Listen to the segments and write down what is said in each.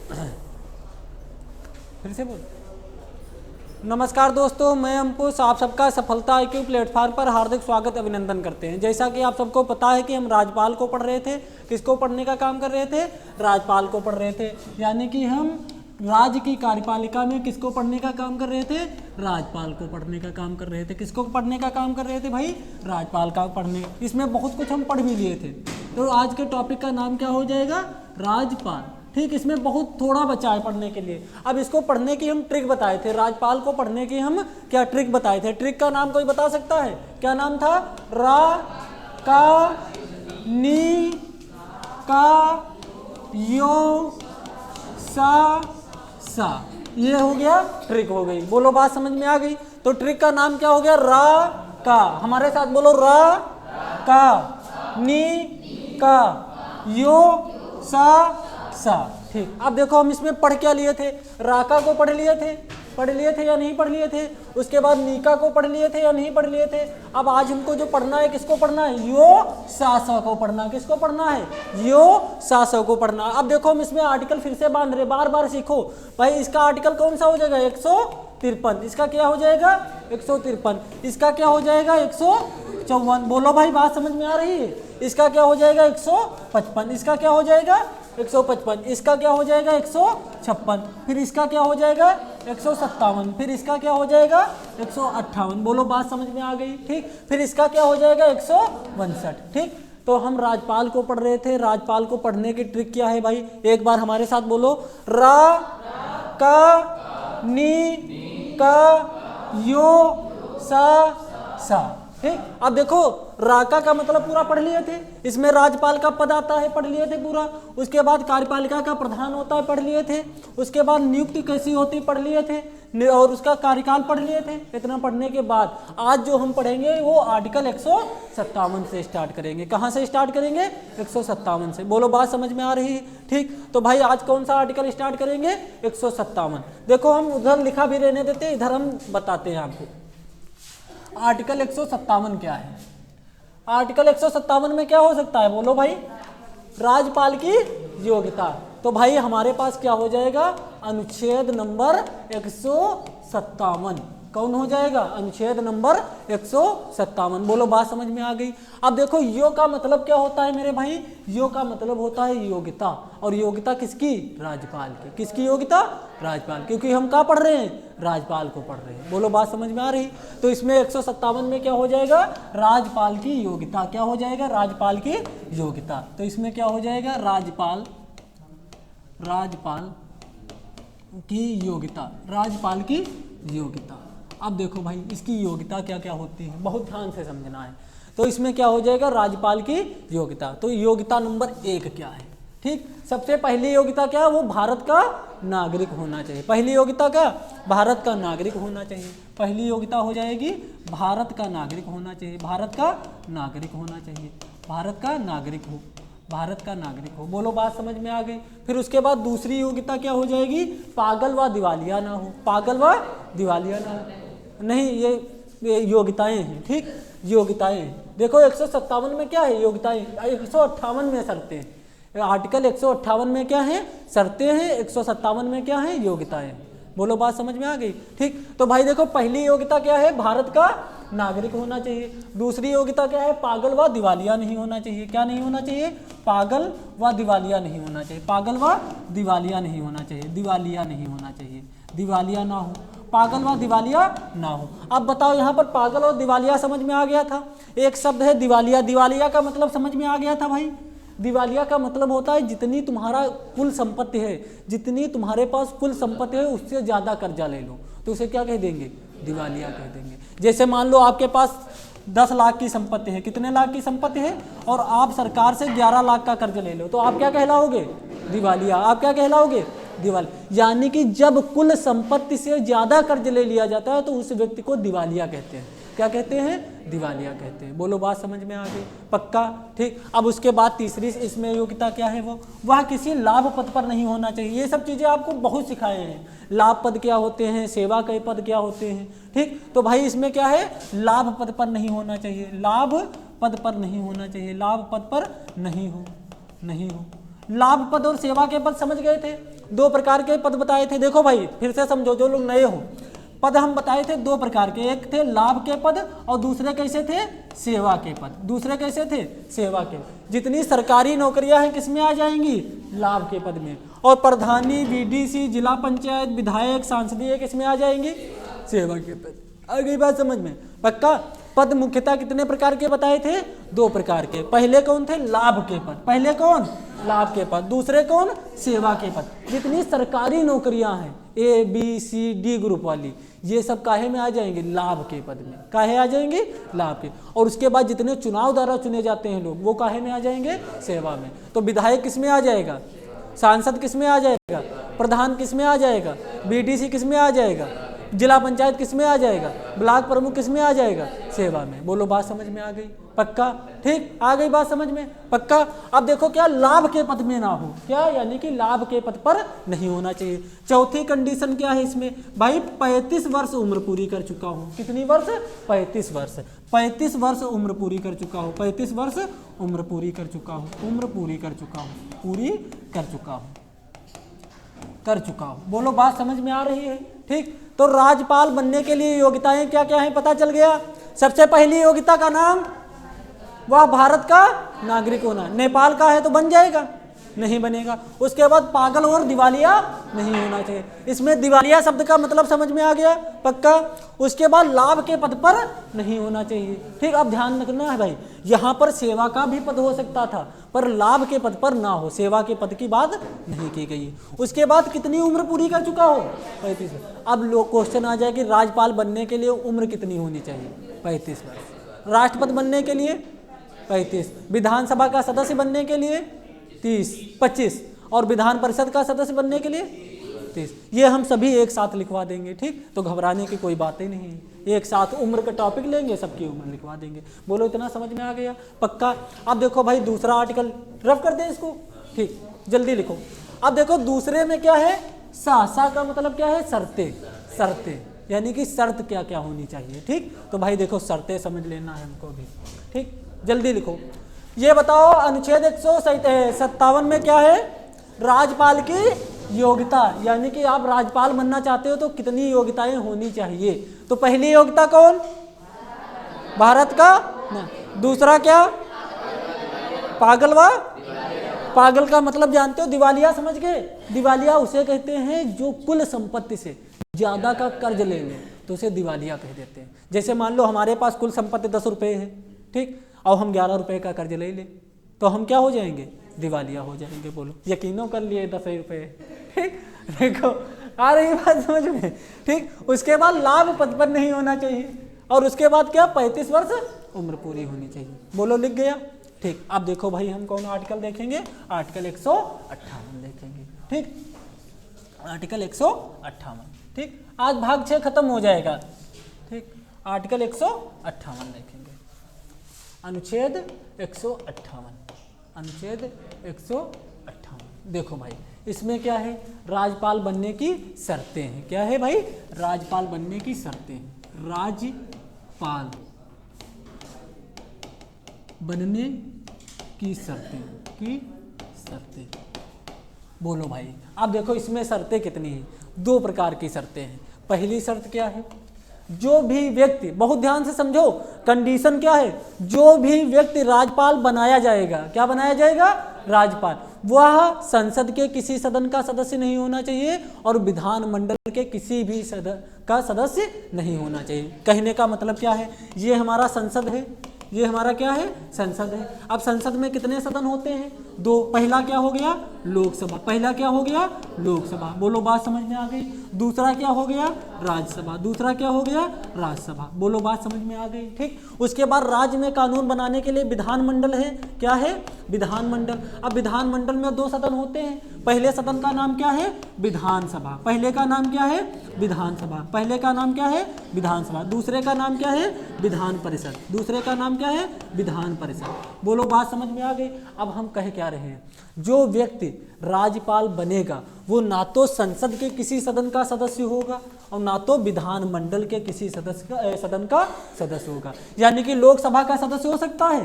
फिर से बोल। नमस्कार दोस्तों, मैं अंकुश, आप सबका सफलता IQ प्लेटफॉर्म पर हार्दिक स्वागत अभिनंदन करते हैं। जैसा कि आप सबको पता है कि हम राजपाल को पढ़ रहे थे। किसको पढ़ने का काम कर रहे थे? राजपाल को पढ़ रहे थे। यानी कि हम राज्य की कार्यपालिका में किसको पढ़ने का काम कर रहे थे? राजपाल को पढ़ने का काम कर रहे थे। किसको पढ़ने का काम कर रहे थे भाई? राजपाल का पढ़ने। इसमें बहुत कुछ हम पढ़ भी लिए थे। तो आज के टॉपिक का नाम क्या हो जाएगा? राजपाल। ठीक, इसमें बहुत थोड़ा बचा है पढ़ने के लिए। अब इसको पढ़ने की हम ट्रिक बताए थे। राजपाल को पढ़ने की हम क्या ट्रिक बताए थे? ट्रिक का नाम कोई बता सकता है? क्या नाम था? रा का नी का यो सा। ये हो गया ट्रिक, हो गई। बोलो, बात समझ में आ गई? तो ट्रिक का नाम क्या हो गया? रा का। हमारे साथ बोलो, रा का नी का यो सा। ठीक, अब देखो हम इसमें पढ़ क्या लिए थे? राका को पढ़ लिए थे या नहीं पढ़ लिए थे? उसके बाद नीका को पढ़ लिए थे या नहीं पढ़ लिए थे? अब आज हमको जो पढ़ना है, किसको पढ़ना है? यो सा को पढ़ना। किसको पढ़ना है? यो सा को पढ़ना। अब देखो हम इसमें आर्टिकल फिर से बांध रहे, बार बार सीखो भाई। इसका आर्टिकल कौन सा हो जाएगा? 153। इसका क्या हो जाएगा? 153। इसका क्या हो जाएगा? 154। बोलो भाई, बात समझ में आ रही है? इसका क्या हो जाएगा? 155। इसका क्या हो जाएगा? 155। इसका क्या हो जाएगा? 156। फिर इसका क्या हो जाएगा? 157। फिर इसका क्या हो जाएगा? 158। बोलो, बात समझ में आ गई? ठीक, फिर इसका क्या हो जाएगा? 162। ठीक, तो हम राजपाल को पढ़ रहे थे। राजपाल को पढ़ने की ट्रिक क्या है भाई? एक बार हमारे साथ बोलो, रा का नी का यो सा। ठीक, अब देखो राका का मतलब पूरा पढ़ लिए थे। इसमें राजपाल का पद आता है, पढ़ लिए थे पूरा। उसके बाद कार्यपालिका का प्रधान होता है, पढ़ लिए थे। उसके बाद नियुक्ति कैसी होती, पढ़ लिए थे। और उसका कार्यकाल पढ़ लिए थे। इतना पढ़ने के बाद आज जो हम पढ़ेंगे वो आर्टिकल 157 से स्टार्ट करेंगे। कहाँ से स्टार्ट करेंगे? 157 से। बोलो, बात समझ में आ रही है? ठीक, तो भाई आज कौन सा आर्टिकल स्टार्ट करेंगे? 157। देखो हम उधर लिखा भी रहने देते, इधर हम बताते हैं आपको। आर्टिकल 157 क्या है? आर्टिकल 157 में क्या हो सकता है? बोलो भाई, राजपाल की योग्यता। तो भाई हमारे पास क्या हो जाएगा? अनुच्छेद नंबर 157। कौन हो जाएगा? अनुच्छेद नंबर 157। बोलो, बात समझ में आ गई? अब देखो, यो का मतलब क्या होता है मेरे भाई? यो का मतलब होता है योग्यता। और योग्यता किसकी? राजपाल की। किसकी योग्यता? राजपाल। क्योंकि हम क्या पढ़ रहे हैं? राजपाल को पढ़ रहे हैं। बोलो, बात समझ में आ रही? तो इसमें 157 में क्या हो जाएगा? राजपाल की योग्यता। क्या हो जाएगा? राजपाल की योग्यता। तो इसमें क्या हो जाएगा? राजपाल की योग्यता। राजपाल की योग्यता। अब देखो भाई, इसकी योग्यता क्या क्या होती है, बहुत ध्यान से समझना है। तो इसमें क्या हो जाएगा? राजपाल की योग्यता। तो योग्यता नंबर 1 क्या है? ठीक, सबसे पहली योग्यता क्या है? वो भारत का नागरिक होना चाहिए। पहली योग्यता क्या? भारत का नागरिक होना चाहिए। पहली योग्यता हो जाएगी भारत का नागरिक होना चाहिए। भारत का नागरिक होना चाहिए। भारत का नागरिक हो। भारत का नागरिक हो। बोलो, बात समझ में आ गई? फिर उसके बाद दूसरी योग्यता क्या हो जाएगी? पागल व दिवालिया ना हो। पागल व दिवालिया ना हो। नहीं, ये योग्यताएं हैं। ठीक, योग्यताएं। देखो 157 में क्या है? योग्यताएं। 158 में शर्तें हैं। आर्टिकल 158 में क्या है? शर्तें हैं। 157 में क्या है? योग्यताएं। बोलो, बात समझ में आ गई? ठीक, तो भाई देखो, पहली योग्यता क्या है? भारत का नागरिक होना चाहिए। दूसरी योग्यता क्या है? पागल व दिवालिया नहीं होना चाहिए। क्या नहीं होना चाहिए? पागल व दिवालिया नहीं होना चाहिए। पागल व दिवालिया नहीं होना चाहिए। दिवालिया नहीं होना चाहिए। दिवालिया ना हो। पागल व दिवालिया ना हो। अब बताओ, यहाँ पर पागल और दिवालिया समझ में आ गया था। एक शब्द है दिवालिया। दिवालिया का मतलब समझ में आ गया था भाई? दिवालिया का मतलब होता है जितनी तुम्हारा कुल संपत्ति है, जितनी तुम्हारे पास कुल संपत्ति है उससे ज़्यादा कर्जा ले लो, तो उसे क्या कह देंगे? दिवालिया कह देंगे। जैसे मान लो आपके पास 10 लाख की संपत्ति है। कितने लाख की संपत्ति है? और आप सरकार से 11 लाख का कर्ज ले लो, तो आप क्या कहलाओगे? दिवालिया। आप क्या कहलाओगे? दिवालिया। यानी कि जब कुल संपत्ति से ज़्यादा कर्ज ले लिया जाता है तो उस व्यक्ति को दिवालिया कहते हैं। क्या कहते हैं? दिवालिया कहते हैं। बोलो, बात समझ में आ गई? पक्का? ठीक, अब उसके बाद तीसरी इसमें योग्यता क्या है? वह किसी लाभ पद पर नहीं होना चाहिए। ये सब चीज़ें आपको बहुत सिखाए हैं। लाभ पद क्या होते हैं, सेवा के पद क्या होते हैं। ठीक, तो भाई इसमें क्या है? लाभ पद पर नहीं होना चाहिए। लाभ पद पर नहीं होना चाहिए। लाभ पद पर नहीं हो। लाभ पद और सेवा के पद समझ गए थे, दो प्रकार के पद बताए थे। देखो भाई फिर से समझो जो लोग नए हो, पद हम बताए थे दो प्रकार के, एक थे लाभ के पद और दूसरे कैसे थे, सेवा के पद। दूसरे कैसे थे, सेवा के। जितनी सरकारी नौकरियां हैं किसमें आ जाएंगी, लाभ के पद में, और प्रधानी, बीडीसी, जिला पंचायत, विधायक, सांसदीय किसमें आ जाएंगी, सेवा के पद। आ गई बात समझ में, पक्का। पद मुख्यतः कितने प्रकार के बताए थे, दो प्रकार के। पहले कौन थे, लाभ के पद, पहले कौन, लाभ के पद, दूसरे कौन, सेवा के पद। जितनी सरकारी नौकरियां हैं A B C D group वाली, ये सब काहे में आ जाएंगे, लाभ के पद में। काहे आ जाएंगे, लाभ के। और उसके बाद जितने चुनाव द्वारा चुने जाते हैं लोग, वो काहे में आ जाएंगे, सेवा में। तो विधायक किस में आ जाएगा, सांसद किस में आ जाएगा, प्रधान किस में आ जाएगा, बीडीसी किस में आ जाएगा, जिला पंचायत किस में आ जाएगा, ब्लॉक प्रमुख किस में आ जाएगा, सेवा में। बोलो बात समझ में आ गई, पक्का। ठीक, आ गई बात समझ में, पक्का। अब देखो क्या, लाभ के पद में ना हो, क्या यानी कि लाभ के पद पर नहीं होना चाहिए। चौथी कंडीशन क्या है इसमें, भाई 35 वर्ष उम्र पूरी कर चुका हूँ। कितनी वर्ष, 35 वर्ष। 35 वर्ष उम्र पूरी कर चुका हूँ, 35 वर्ष उम्र पूरी कर चुका हूँ, उम्र पूरी कर चुका हूँ, पूरी कर चुका हूँ, कर चुका हूँ। बोलो बात समझ में आ रही है। ठीक, तो राज्यपाल बनने के लिए योग्यताएं क्या क्या हैं पता चल गया। सबसे पहली योग्यता का नाम, वह भारत का नागरिक होना। नेपाल का है तो बन जाएगा, नहीं बनेगा। उसके बाद पागल और दिवालिया नहीं होना चाहिए। इसमें दिवालिया शब्द का मतलब समझ में आ गया, पक्का। उसके बाद लाभ के पद पर नहीं होना चाहिए। ठीक, अब ध्यान रखना है भाई, यहाँ पर सेवा का भी पद हो सकता था, पर लाभ के पद पर ना हो, सेवा के पद की बात नहीं की गई। उसके बाद कितनी उम्र पूरी कर चुका हो, 35। अब लोग क्वेश्चन आ जाए कि राज्यपाल बनने के लिए उम्र कितनी होनी चाहिए, 35 वर्ष। राष्ट्रपति बनने के लिए 35, विधानसभा का सदस्य बनने के लिए 25, और विधान परिषद का सदस्य बनने के लिए 30। ये हम सभी एक साथ लिखवा देंगे। ठीक, तो घबराने की कोई बात ही नहीं है, एक साथ उम्र का टॉपिक लेंगे, सबकी उम्र लिखवा देंगे। बोलो इतना समझ में आ गया, पक्का। अब देखो भाई दूसरा आर्टिकल रफ कर दें इसको, ठीक, जल्दी लिखो। अब देखो दूसरे में क्या है, सा का मतलब क्या है, शर्तें, शर्तें यानी कि शर्त क्या क्या होनी चाहिए। ठीक, तो भाई देखो शर्तें समझ लेना है हमको भी। ठीक, जल्दी लिखो। ये बताओ अनुच्छेद 157 में क्या है, राज्यपाल की योग्यता, यानी कि आप राज्यपाल बनना चाहते हो तो कितनी योग्यताएं होनी चाहिए। तो पहली योग्यता कौन, भारत का ना। दूसरा क्या, पागल व, पागल का मतलब जानते हो, दिवालिया समझ गए। दिवालिया उसे कहते हैं जो कुल संपत्ति से ज्यादा का कर्ज ले ले, तो उसे दिवालिया कह देते हैं। जैसे मान लो हमारे पास कुल संपत्ति 10 रुपए है, ठीक, और हम 11 रुपए का कर्ज ले ले, तो हम क्या हो जाएंगे, दिवालिया हो जाएंगे। बोलो यकीनों कर लिए 10 रुपए। ठीक, देखो आ रही बात समझ में। ठीक, उसके बाद लाभ पद पर नहीं होना चाहिए, और उसके बाद क्या, 35 वर्ष उम्र पूरी होनी चाहिए। बोलो लिख गया। ठीक, अब देखो भाई हम कौन आर्टिकल देखेंगे, आर्टिकल 158 देखेंगे। ठीक, आर्टिकल 158। ठीक, आज भाग 6 खत्म हो जाएगा। ठीक, आर्टिकल 158 देखेंगे, अनुच्छेद 158, अनुच्छेद 158। देखो भाई इसमें क्या है, राज्यपाल बनने की शर्तें हैं। क्या है भाई, राज्यपाल बनने की शर्तें हैं। राज्यपाल बनने की शर्तें, की शर्तें। बोलो भाई, अब देखो इसमें शर्तें कितनी हैं, 2 प्रकार की शर्तें हैं। पहली शर्त क्या है, जो भी व्यक्ति, बहुत ध्यान से समझो, कंडीशन क्या है, जो भी व्यक्ति राज्यपाल बनाया जाएगा, क्या बनाया जाएगा, राज्यपाल, वह संसद के किसी सदन का सदस्य नहीं होना चाहिए और विधानमंडल के किसी भी सदन का सदस्य नहीं होना चाहिए। कहने का मतलब क्या है, ये हमारा संसद है, ये हमारा क्या है, संसद है। अब संसद में कितने सदन होते हैं, 2। पहला क्या हो गया, लोकसभा, पहला क्या हो गया, लोकसभा। बोलो बात समझ में आ गई। दूसरा क्या हो गया, राज्यसभा, दूसरा क्या हो गया, राज्यसभा। बोलो बात समझ में आ गई। ठीक, उसके बाद राज्य में कानून बनाने के लिए विधानमंडल है। क्या है, विधानमंडल। अब विधानमंडल में 2 सदन होते हैं। पहले सदन का नाम क्या है, विधानसभा, पहले का नाम क्या है, विधानसभा, पहले का नाम क्या है, विधानसभा। दूसरे का नाम क्या है, विधान परिषद, दूसरे का नाम क्या है, विधान परिषद। बोलो बात समझ में आ गई। अब हम कह क्या रहे हैं, जो व्यक्ति राज्यपाल बनेगा वो ना तो संसद के किसी सदन का सदस्य होगा और ना तो विधानमंडल के किसी सदन का सदस्य होगा। यानी कि लोकसभा का सदस्य हो सकता है,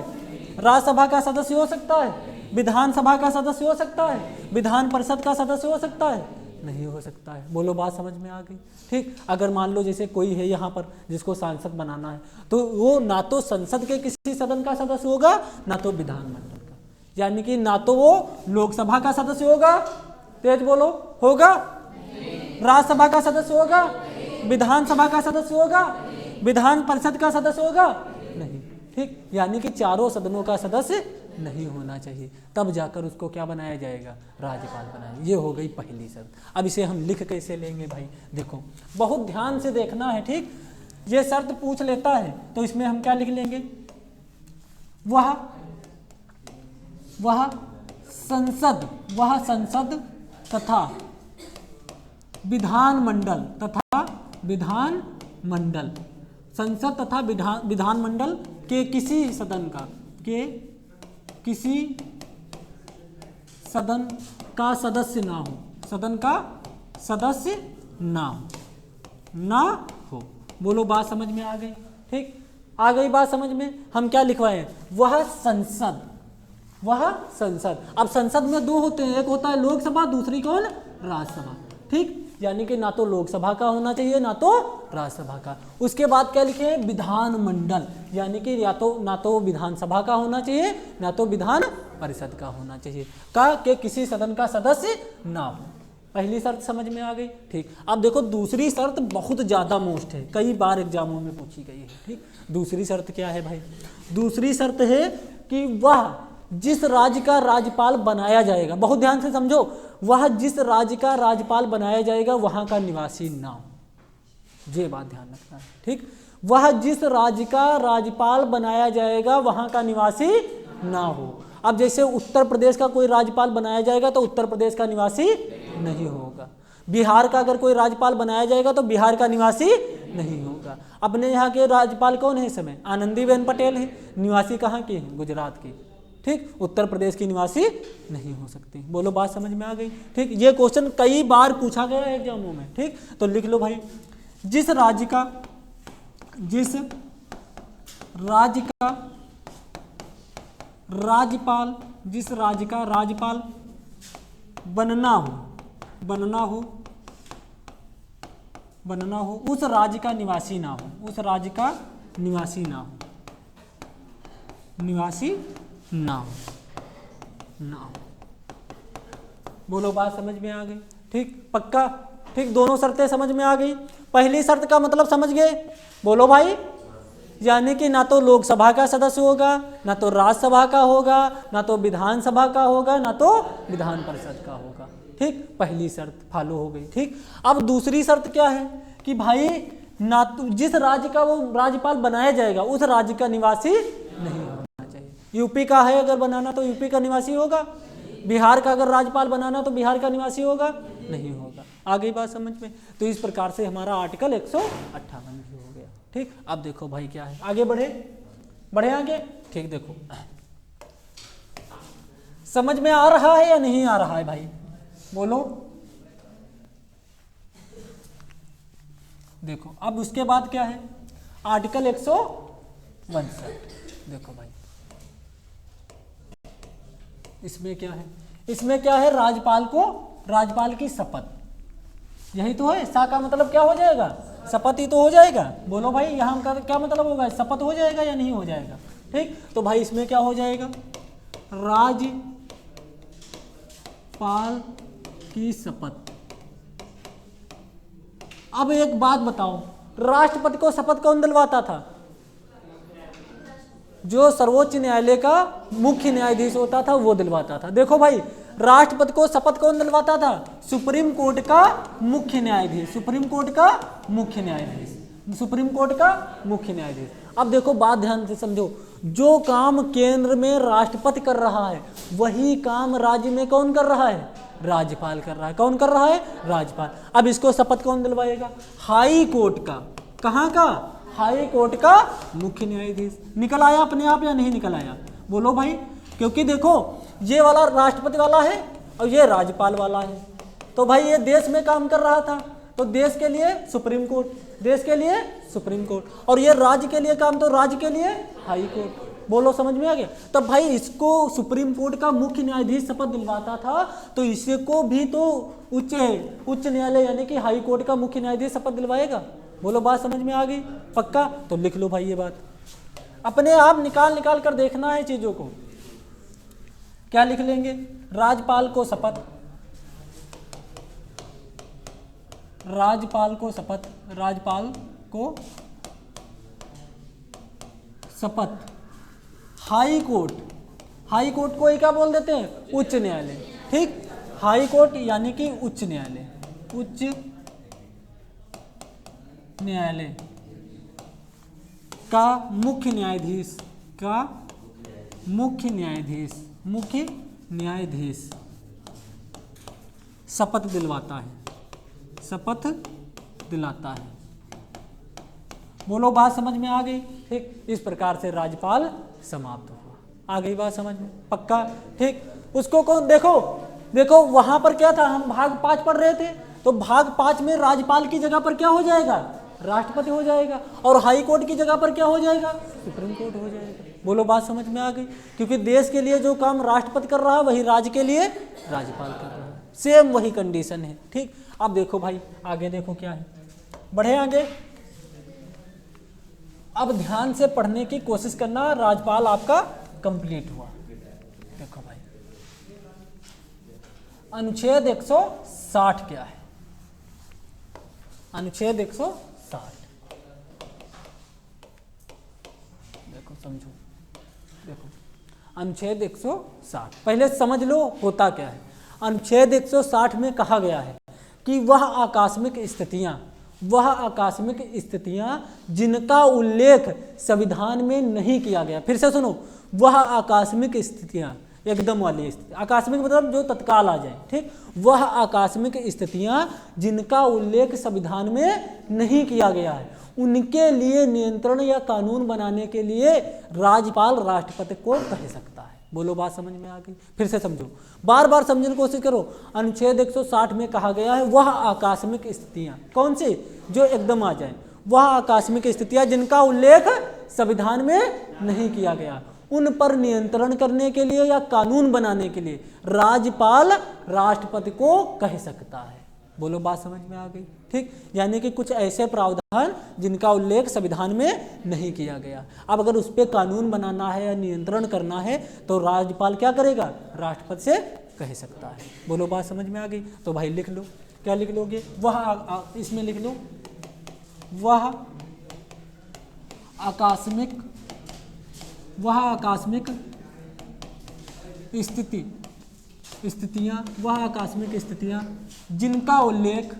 राज्यसभा का सदस्य हो सकता है, विधानसभा का सदस्य हो सकता है? विधान परिषद का सदस्य हो सकता है? नहीं हो सकता है। बोलो बात समझ में आ गई? ठीक। अगर मान लो जैसे कोई है यहाँ पर जिसको सांसद बनाना है, तो वो ना तो संसद के किसी सदन का सदस्य होगा, ना तो विधानमंडल का, यानी कि ना तो वो लोकसभा का सदस्य होगा, तेज बोलो, होगा, राज्यसभा का सदस्य होगा, विधानसभा का सदस्य होगा, विधान परिषद का सदस्य होगा, नहीं। ठीक, यानी कि चारों सदनों का सदस्य नहीं होना चाहिए, तब जाकर उसको क्या बनाया जाएगा? राज्यपाल बनाया। ये हो गई पहली शर्त। अब इसे हम लिख कैसे लेंगे भाई? देखो बहुत ध्यान से देखना है। ठीक, ये शर्त पूछ लेता है तो इसमें हम क्या लिख लेंगे? वह संसद तथा विधानमंडल संसद तथा विधानमंडल के किसी सदन का सदस्य ना हो। बोलो बात समझ में आ गई? ठीक, आ गई बात समझ में? हम क्या लिखवाए? वह संसद। अब संसद में दो होते हैं, एक होता है लोकसभा, दूसरी कौन? राज्यसभा। ठीक, यानी कि ना तो लोकसभा का होना चाहिए ना तो राज्यसभा का। उसके बाद क्या लिखे? विधानमंडल, यानी कि ना तो विधानसभा का होना चाहिए ना तो विधान परिषद का होना चाहिए, के किसी सदन का सदस्य ना हो। पहली शर्त समझ में आ गई? ठीक, अब देखो दूसरी शर्त बहुत ज़्यादा मोस्ट है, कई बार एग्जामों में पूछी गई है। ठीक, दूसरी शर्त क्या है भाई? दूसरी शर्त है कि वह जिस राज्य का राज्यपाल बनाया जाएगा, बहुत ध्यान से समझो, वह जिस राज्य का राज्यपाल बनाया जाएगा वहां का निवासी ना हो। ये बात ध्यान रखना है। ठीक, वह जिस राज्य का राज्यपाल बनाया जाएगा वहां का निवासी ना हो। अब जैसे उत्तर प्रदेश का कोई राज्यपाल बनाया जाएगा तो उत्तर प्रदेश का निवासी नहीं होगा। बिहार का अगर कोई राज्यपाल बनाया जाएगा तो बिहार का निवासी नहीं होगा। अपने यहाँ के राज्यपाल कौन है इस समय? आनंदीबेन पटेल है, निवासी कहाँ की है? गुजरात की। ठीक, उत्तर प्रदेश की निवासी नहीं हो सकती। बोलो बात समझ में आ गई? ठीक, ये क्वेश्चन कई बार पूछा गया है एग्जामों में। ठीक, तो लिख लो भाई, जिस राज्य का राज्यपाल बनना हो उस राज्य का निवासी ना हो। बोलो बात समझ में आ गई? ठीक, पक्का? ठीक, दोनों शर्तें समझ में आ गई। पहली शर्त का मतलब समझ गए? बोलो भाई, यानी कि ना तो लोकसभा का सदस्य होगा, ना तो राज्यसभा का होगा, ना तो विधानसभा का होगा, ना तो विधान परिषद का होगा। ठीक, पहली शर्त फॉलो हो गई। ठीक, अब दूसरी शर्त क्या है कि भाई ना तो जिस राज्य का वो राज्यपाल बनाया जाएगा उस राज्य का निवासी नहीं होना चाहिए। यूपी का है अगर बनाना तो यूपी का निवासी होगा, बिहार का अगर राज्यपाल बनाना तो बिहार का निवासी होगा, नहीं होगा। आ गई बात समझ में? तो इस प्रकार से हमारा आर्टिकल 158 भी हो गया। ठीक, अब देखो भाई क्या है, आगे बढ़े आगे। ठीक, देखो समझ में आ रहा है या नहीं आ रहा है भाई? बोलो। देखो अब उसके बाद क्या है? आर्टिकल 162। देखो भाई इसमें क्या है? इसमें क्या है? राज्यपाल की शपथ, यही तो है। सा का मतलब क्या हो जाएगा? शपथ ही तो हो जाएगा। बोलो भाई यहाँ का क्या मतलब होगा? शपथ हो जाएगा या नहीं हो जाएगा? ठीक, तो भाई इसमें क्या हो जाएगा? राज्यपाल की शपथ। अब एक बात बताओ, राष्ट्रपति को शपथ कौन दिलवाता था? जो सर्वोच्च न्यायालय का मुख्य न्यायाधीश होता था वो दिलवाता था। देखो भाई, राष्ट्रपति को शपथ कौन दिलवाता था? सुप्रीम कोर्ट का मुख्य न्यायाधीश। अब देखो बात ध्यान से समझो, जो काम केंद्र में राष्ट्रपति कर रहा है वही काम राज्य में कौन कर रहा है? राज्यपाल कर रहा है। कौन कर रहा है? राज्यपाल। अब इसको शपथ कौन दिलवाएगा? हाई कोर्ट का। कहाँ का? हाई कोर्ट का मुख्य न्यायाधीश। निकल आया अपने आप या नहीं निकल आया? बोलो भाई, क्योंकि देखो ये वाला राष्ट्रपति वाला है और ये राज्यपाल वाला है, तो भाई ये देश में काम कर रहा था तो देश के लिए सुप्रीम कोर्ट, और ये राज्य के लिए काम तो राज्य के लिए हाई कोर्ट। बोलो समझ में आ गया। तब भाई इसको सुप्रीम कोर्ट का मुख्य न्यायाधीश शपथ दिलवाता था, तो इसको भी तो उच्च न्यायालय यानी कि हाई कोर्ट का मुख्य न्यायाधीश शपथ दिलवाएगा। बोलो बात समझ में आ गई, पक्का? तो लिख लो भाई ये बात, अपने आप निकाल कर देखना है चीजों को। क्या लिख लेंगे? राज्यपाल को शपथ, राज्यपाल को शपथ, राज्यपाल को शपथ। हाई कोर्ट, हाई कोर्ट को क्या बोल देते हैं? उच्च न्यायालय, ठीक। हाई कोर्ट यानी कि उच्च न्यायालय, उच्च न्यायालय का मुख्य न्यायाधीश, का मुख्य न्यायाधीश, मुख्य न्यायाधीश शपथ दिलवाता है, शपथ दिलाता है। बोलो बात समझ में आ गई, ठीक। इस प्रकार से राज्यपाल समाप्त हुआ। आ गई बात समझ में, पक्का, ठीक। उसको कौन, देखो वहां पर क्या था, हम भाग 5 पढ़ रहे थे, तो भाग 5 में राज्यपाल की जगह पर क्या हो जाएगा? राष्ट्रपति हो जाएगा। और हाई कोर्ट की जगह पर क्या हो जाएगा? सुप्रीम कोर्ट हो जाएगा। बोलो बात समझ में आ गई, क्योंकि देश के लिए जो काम राष्ट्रपति कर रहा है वही राज्य के लिए राज्यपाल कर रहा है, सेम वही कंडीशन है, ठीक। अब देखो भाई आगे, देखो क्या है, बढ़े आगे। अब ध्यान से पढ़ने की कोशिश करना, राज्यपाल आपका कंप्लीट हुआ। देखो भाई अनुच्छेद 160 क्या है? अनुच्छेद 160 देखो, समझो, देखो अनुच्छेद 160 पहले समझ लो होता क्या है। अनुच्छेद 160 में कहा गया है कि वह आकस्मिक स्थितियां जिनका उल्लेख संविधान में नहीं किया गया, फिर से सुनो, वह आकस्मिक स्थितियां, एकदम वाली स्थिति, आकस्मिक मतलब जो तत्काल आ जाए, ठीक। वह आकस्मिक स्थितियां जिनका उल्लेख संविधान में नहीं किया गया है, उनके लिए नियंत्रण या कानून बनाने के लिए राज्यपाल राष्ट्रपति को कह सकता है। बोलो बात समझ में आ गई, फिर से समझो, बार बार समझने की कोशिश करो। अनुच्छेद 160 में कहा गया है वह आकस्मिक स्थितियां, कौन सी? जो एकदम आ जाए, वह आकस्मिक स्थितियां जिनका उल्लेख संविधान में नहीं किया गया, उन पर नियंत्रण करने के लिए या कानून बनाने के लिए राज्यपाल राष्ट्रपति को कह सकता है। बोलो बात समझ में आ गई, ठीक। यानी कि कुछ ऐसे प्रावधान जिनका उल्लेख संविधान में नहीं किया गया, अब अगर उस पर कानून बनाना है या नियंत्रण करना है तो राज्यपाल क्या करेगा? राष्ट्रपति से कह सकता है। बोलो बात समझ में आ गई। तो भाई लिख लो, क्या लिख लोगे? वह, इसमें लिख लो, वह आकस्मिक स्थितियां, वह आकस्मिक स्थितियां जिनका उल्लेख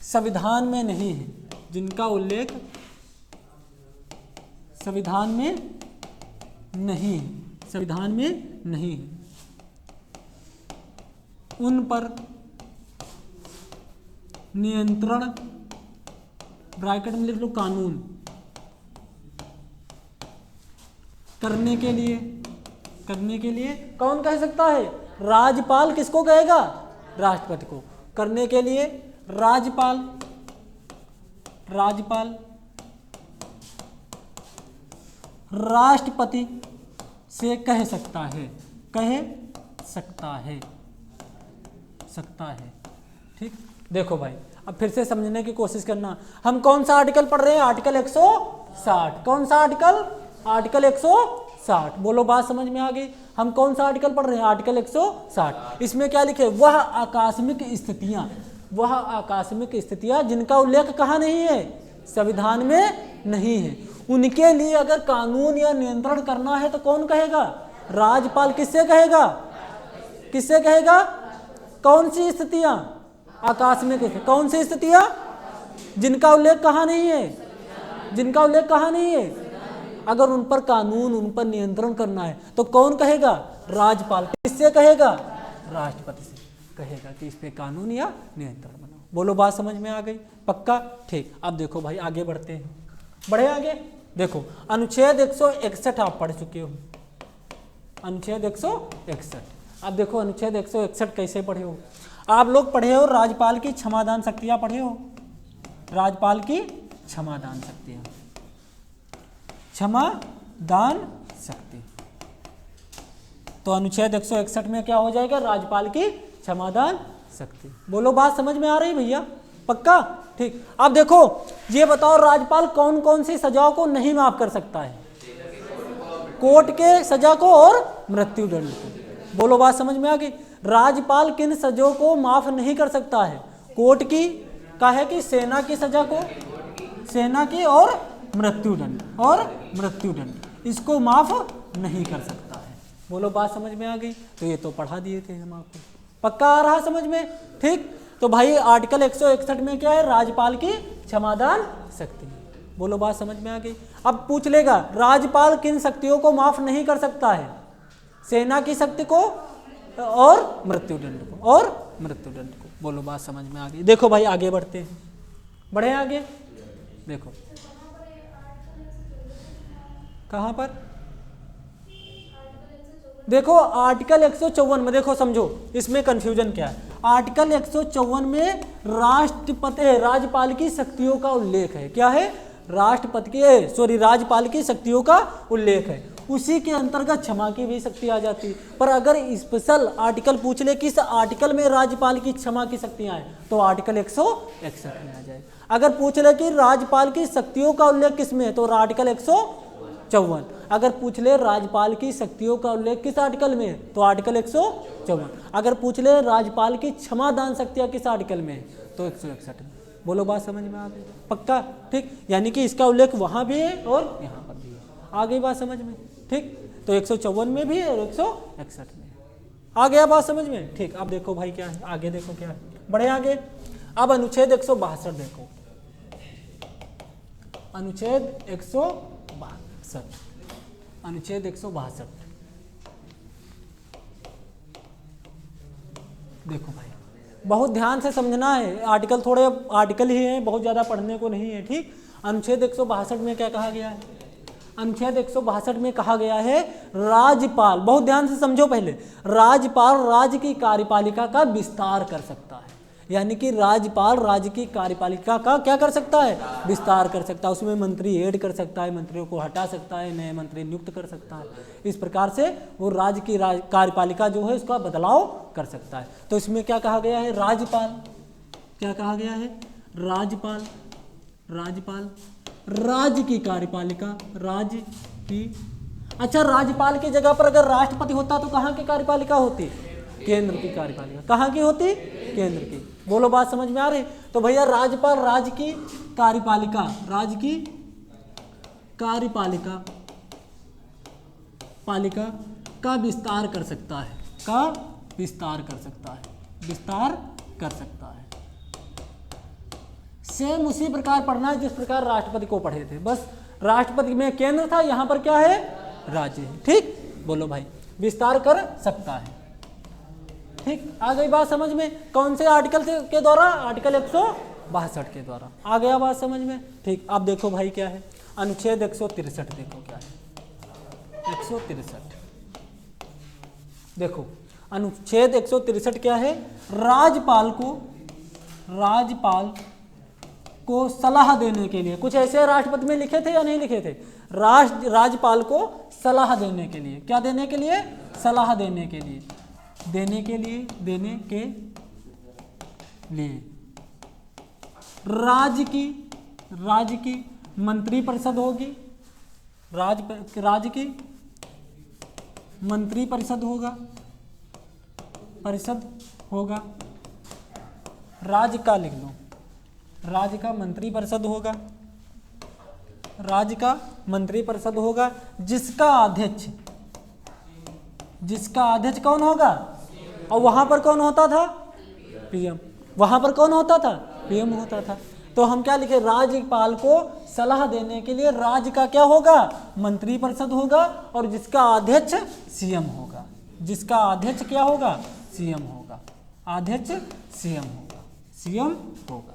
संविधान में नहीं है, जिनका उल्लेख संविधान में नहीं है, उन पर नियंत्रण, ब्रैकेट में लिख लो, कानून करने के लिए कौन कह सकता है? राज्यपाल। किसको कहेगा? राष्ट्रपति को। करने के लिए राज्यपाल राष्ट्रपति से कह सकता है, ठीक। देखो भाई अब फिर से समझने की कोशिश करना, हम कौन सा आर्टिकल पढ़ रहे हैं? आर्टिकल 160। कौन सा आर्टिकल? आर्टिकल 160। बोलो बात समझ में आ गई। हम कौन सा आर्टिकल पढ़ रहे हैं? आर्टिकल 160। इसमें क्या लिखे? वह आकस्मिक स्थितियां जिनका उल्लेख कहाँ नहीं है? संविधान में नहीं है, उनके लिए अगर कानून या नियंत्रण करना है तो कौन कहेगा? राज्यपाल। किससे कहेगा? कौन सी स्थितियां? आकस्मिक। कौन सी स्थितियां? जिनका उल्लेख कहाँ नहीं है? अगर उन पर कानून, उन पर नियंत्रण करना है तो कौन कहेगा? राज्यपाल। किससे कहेगा? राष्ट्रपति से कहेगा कि इस पे कानून या नियंत्रण बनाओ। बोलो बात समझ में आ गई, पक्का, ठीक। अब देखो भाई आगे बढ़ते हैं, बढ़े आगे। देखो अनुच्छेद 161 आप पढ़ चुके हो, अनुच्छेद 161। अब देखो अनुच्छेद 161 कैसे पढ़े हो आप लोग? पढ़े हो राज्यपाल की क्षमादान शक्तियां पढ़े हो? राज्यपाल की क्षमा दान शक्तियां, क्षमा दान शक्ति। तो अनुच्छेद 161 में क्या हो जाएगा, राज्यपाल की क्षमा दान शक्ति। बोलो बात समझ में आ रही भैया, पक्का? ठीक। अब देखो ये बताओ राज्यपाल कौन कौन सी सजाओं को नहीं माफ कर सकता है? कोर्ट के सजा को और मृत्यु दंड को। बोलो बात समझ में आ गई। राज्यपाल किन सजाओं को माफ नहीं कर सकता है? कोर्ट की, का है कि सेना की सजा को, सेना की और मृत्युदंड, और मृत्युदंड इसको माफ नहीं कर सकता है। बोलो बात समझ में आ गई। तो ये तो पढ़ा दिए थे हम आपको, पक्का आ रहा समझ में? ठीक। तो भाई आर्टिकल 161 में क्या है, राज्यपाल की क्षमादान शक्ति। बोलो बात समझ में आ गई। अब पूछ लेगा राज्यपाल किन शक्तियों को माफ नहीं कर सकता है? सेना की शक्ति को और मृत्युदंड को, और मृत्युदंड को। बोलो बात समझ में आ गई। देखो भाई आगे बढ़ते हैं, बढ़े आगे। देखो कहां पर, देखो आर्टिकल 154 में, देखो समझो इसमें कंफ्यूजन क्या है। आर्टिकल 154 में राष्ट्रपति, राज्यपाल की शक्तियों का उल्लेख है। क्या है? राष्ट्रपति के, सॉरी, राज्यपाल की शक्तियों का उल्लेख है। उसी के अंतर्गत क्षमा की भी शक्ति आ जाती है। पर अगर स्पेशल आर्टिकल पूछ ले किस आर्टिकल में राज्यपाल की क्षमा की शक्तियां हैं, तो आर्टिकल 161 में आ जाए। अगर पूछ ले कि राज्यपाल की शक्तियों का उल्लेख किस में है, तो आर्टिकल 154। अगर पूछ ले राज्यपाल की शक्तियों का उल्लेख किस आर्टिकल में है, तो आर्टिकल 154। अगर पूछ ले राज्यपाल की क्षमा दान शक्तियां किस आर्टिकल में है, तो 161 में। बोलो बात समझ में आ गई, पक्का? ठीक। यानी कि इसका उल्लेख वहां भी है और यहाँ पर भी है। आ गई बात समझ में? ठीक। तो 154 में भी है और 161 में। आ गया बात समझ में? ठीक। अब देखो भाई क्या है, आगे देखो क्या है, बढ़े आगे। अब अनुच्छेद 162 देखो, अनुच्छेद 162, अनुच्छेद 162 देखो भाई, बहुत ध्यान से समझना है। आर्टिकल थोड़े आर्टिकल ही हैं, बहुत ज़्यादा पढ़ने को नहीं है। ठीक। अनुच्छेद 162 में क्या कहा गया है? अनुच्छेद 162 में कहा गया है राज्यपाल, बहुत ध्यान से समझो पहले, राज्यपाल राज्य की कार्यपालिका का विस्तार कर सकता है। यानी कि राज्यपाल राज्य की कार्यपालिका का क्या कर सकता है? विस्तार कर सकता है। उसमें मंत्री ऐड कर सकता है, मंत्रियों को हटा सकता है, नए मंत्री नियुक्त कर सकता है। इस प्रकार से वो राज्य की कार्यपालिका जो है उसका बदलाव कर सकता है। तो इसमें क्या कहा गया है? राज्यपाल, क्या कहा गया है? राज्यपाल, राज्यपाल राज्य की कार्यपालिका, राज्य की, अच्छा राज्यपाल की जगह पर अगर राष्ट्रपति होता तो कहाँ की कार्यपालिका होती? केंद्र की कार्यपालिका। कहाँ की होती? केंद्र की। बोलो बात समझ में आ रही? तो भैया राज्यपाल राज्य की कार्यपालिका, राज्य की कार्यपालिका पालिका का विस्तार कर सकता है, का विस्तार कर सकता है, विस्तार कर सकता है। सेम उसी प्रकार पढ़ना है जिस प्रकार राष्ट्रपति को पढ़े थे, बस राष्ट्रपति में केंद्र था, यहां पर क्या है? राज्य है। ठीक। बोलो भाई, विस्तार कर सकता है। ठीक। आ गई बात समझ में? कौन से आर्टिकल के द्वारा? आर्टिकल 162 के द्वारा। आ गया बात समझ में? ठीक। अब देखो भाई क्या है, अनुच्छेद 163 देखो क्या है, 163 देखो, अनुच्छेद 163 क्या है? राज्यपाल को सलाह देने के लिए, कुछ ऐसे राष्ट्रपति में लिखे थे या नहीं लिखे थे? राज्यपाल को सलाह देने के लिए, क्या देने के लिए? सलाह देने के लिए, देने के लिए, देने के लिए राज्य की मंत्रिपरिषद होगी, राज्य की मंत्रिपरिषद होगा, राज्य का लिख लो, राज्य का मंत्रिपरिषद होगा, राज्य का मंत्रिपरिषद होगा, जिसका अध्यक्ष कौन होगा? और वहां पर कौन होता था? पीएम। वहां पर कौन होता था? पीएम होता था। तो हम क्या लिखे? राज्यपाल को सलाह देने के लिए राज्य का क्या होगा? मंत्रिपरिषद होगा, और जिसका अध्यक्ष सीएम होगा, जिसका अध्यक्ष क्या होगा? सीएम होगा, अध्यक्ष सीएम होगा, सीएम होगा।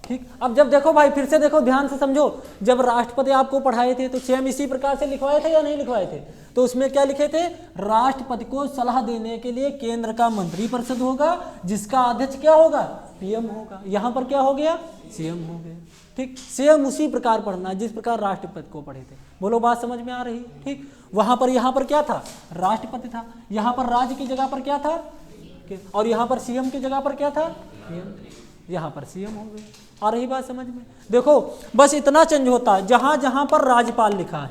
ठीक। अब जब देखो भाई, फिर से देखो, ध्यान से समझो, जब राष्ट्रपति आपको पढ़ाए थे तो सेम इसी प्रकार से लिखवाए थे या नहीं लिखवाए थे? तो उसमें क्या लिखे थे, राष्ट्रपति को सलाह देने के लिए केंद्र का मंत्रिपरिषद होगा जिसका अध्यक्ष क्या होगा, पीएम होगा। यहाँ पर क्या हो गया, सीएम हो गया। ठीक, सेम उसी प्रकार पढ़ना जिस प्रकार राष्ट्रपति को पढ़े थे। बोलो बात समझ में आ रही। ठीक, वहां पर यहाँ पर क्या था, राष्ट्रपति था, यहाँ पर राज्य की जगह पर क्या था, और यहाँ पर सीएम की जगह पर क्या था, पीएम, यहाँ पर सीएम हो गया। आ रही बात समझ में। देखो बस इतना चेंज होता है, जहां जहां पर राज्यपाल लिखा है,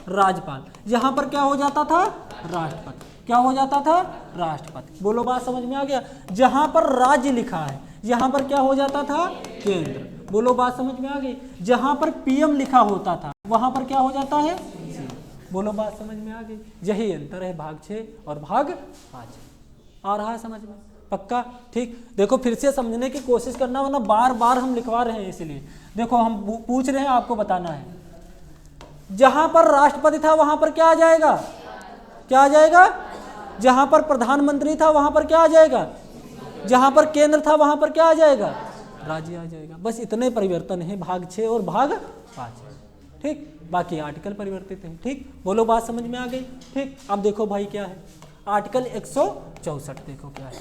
राज्यपाल, यहाँ पर क्या हो जाता था, राष्ट्रपति, क्या हो जाता था, राष्ट्रपति। बोलो बात समझ में आ गया। जहां पर राज्य लिखा है यहाँ पर क्या हो जाता था, केंद्र। बोलो बात समझ में आ गई। जहां पर पीएम लिखा होता था वहां पर क्या हो जाता है, सीएम। बोलो बात समझ में आ गई। यही अंतर है भाग 6 और भाग 5। आ रहा है समझ में, पक्का। ठीक, देखो फिर से समझने की कोशिश करना, वरना बार बार हम लिखवा रहे हैं इसलिए। देखो हम पूछ रहे हैं, आपको बताना है। जहां पर राष्ट्रपति था वहां पर क्या आ जाएगा, क्या आ जाएगा। जहां पर प्रधानमंत्री था वहां पर क्या आ जाएगा, जहां पर केंद्र था वहां पर क्या आ जाएगा, राज्य आ जाएगा। बस इतने परिवर्तन है भाग 6 और भाग 5। ठीक, बाकी आर्टिकल परिवर्तित है। ठीक, बोलो बात समझ में आ गई। ठीक, अब देखो भाई क्या है, आर्टिकल 164 देखो क्या है,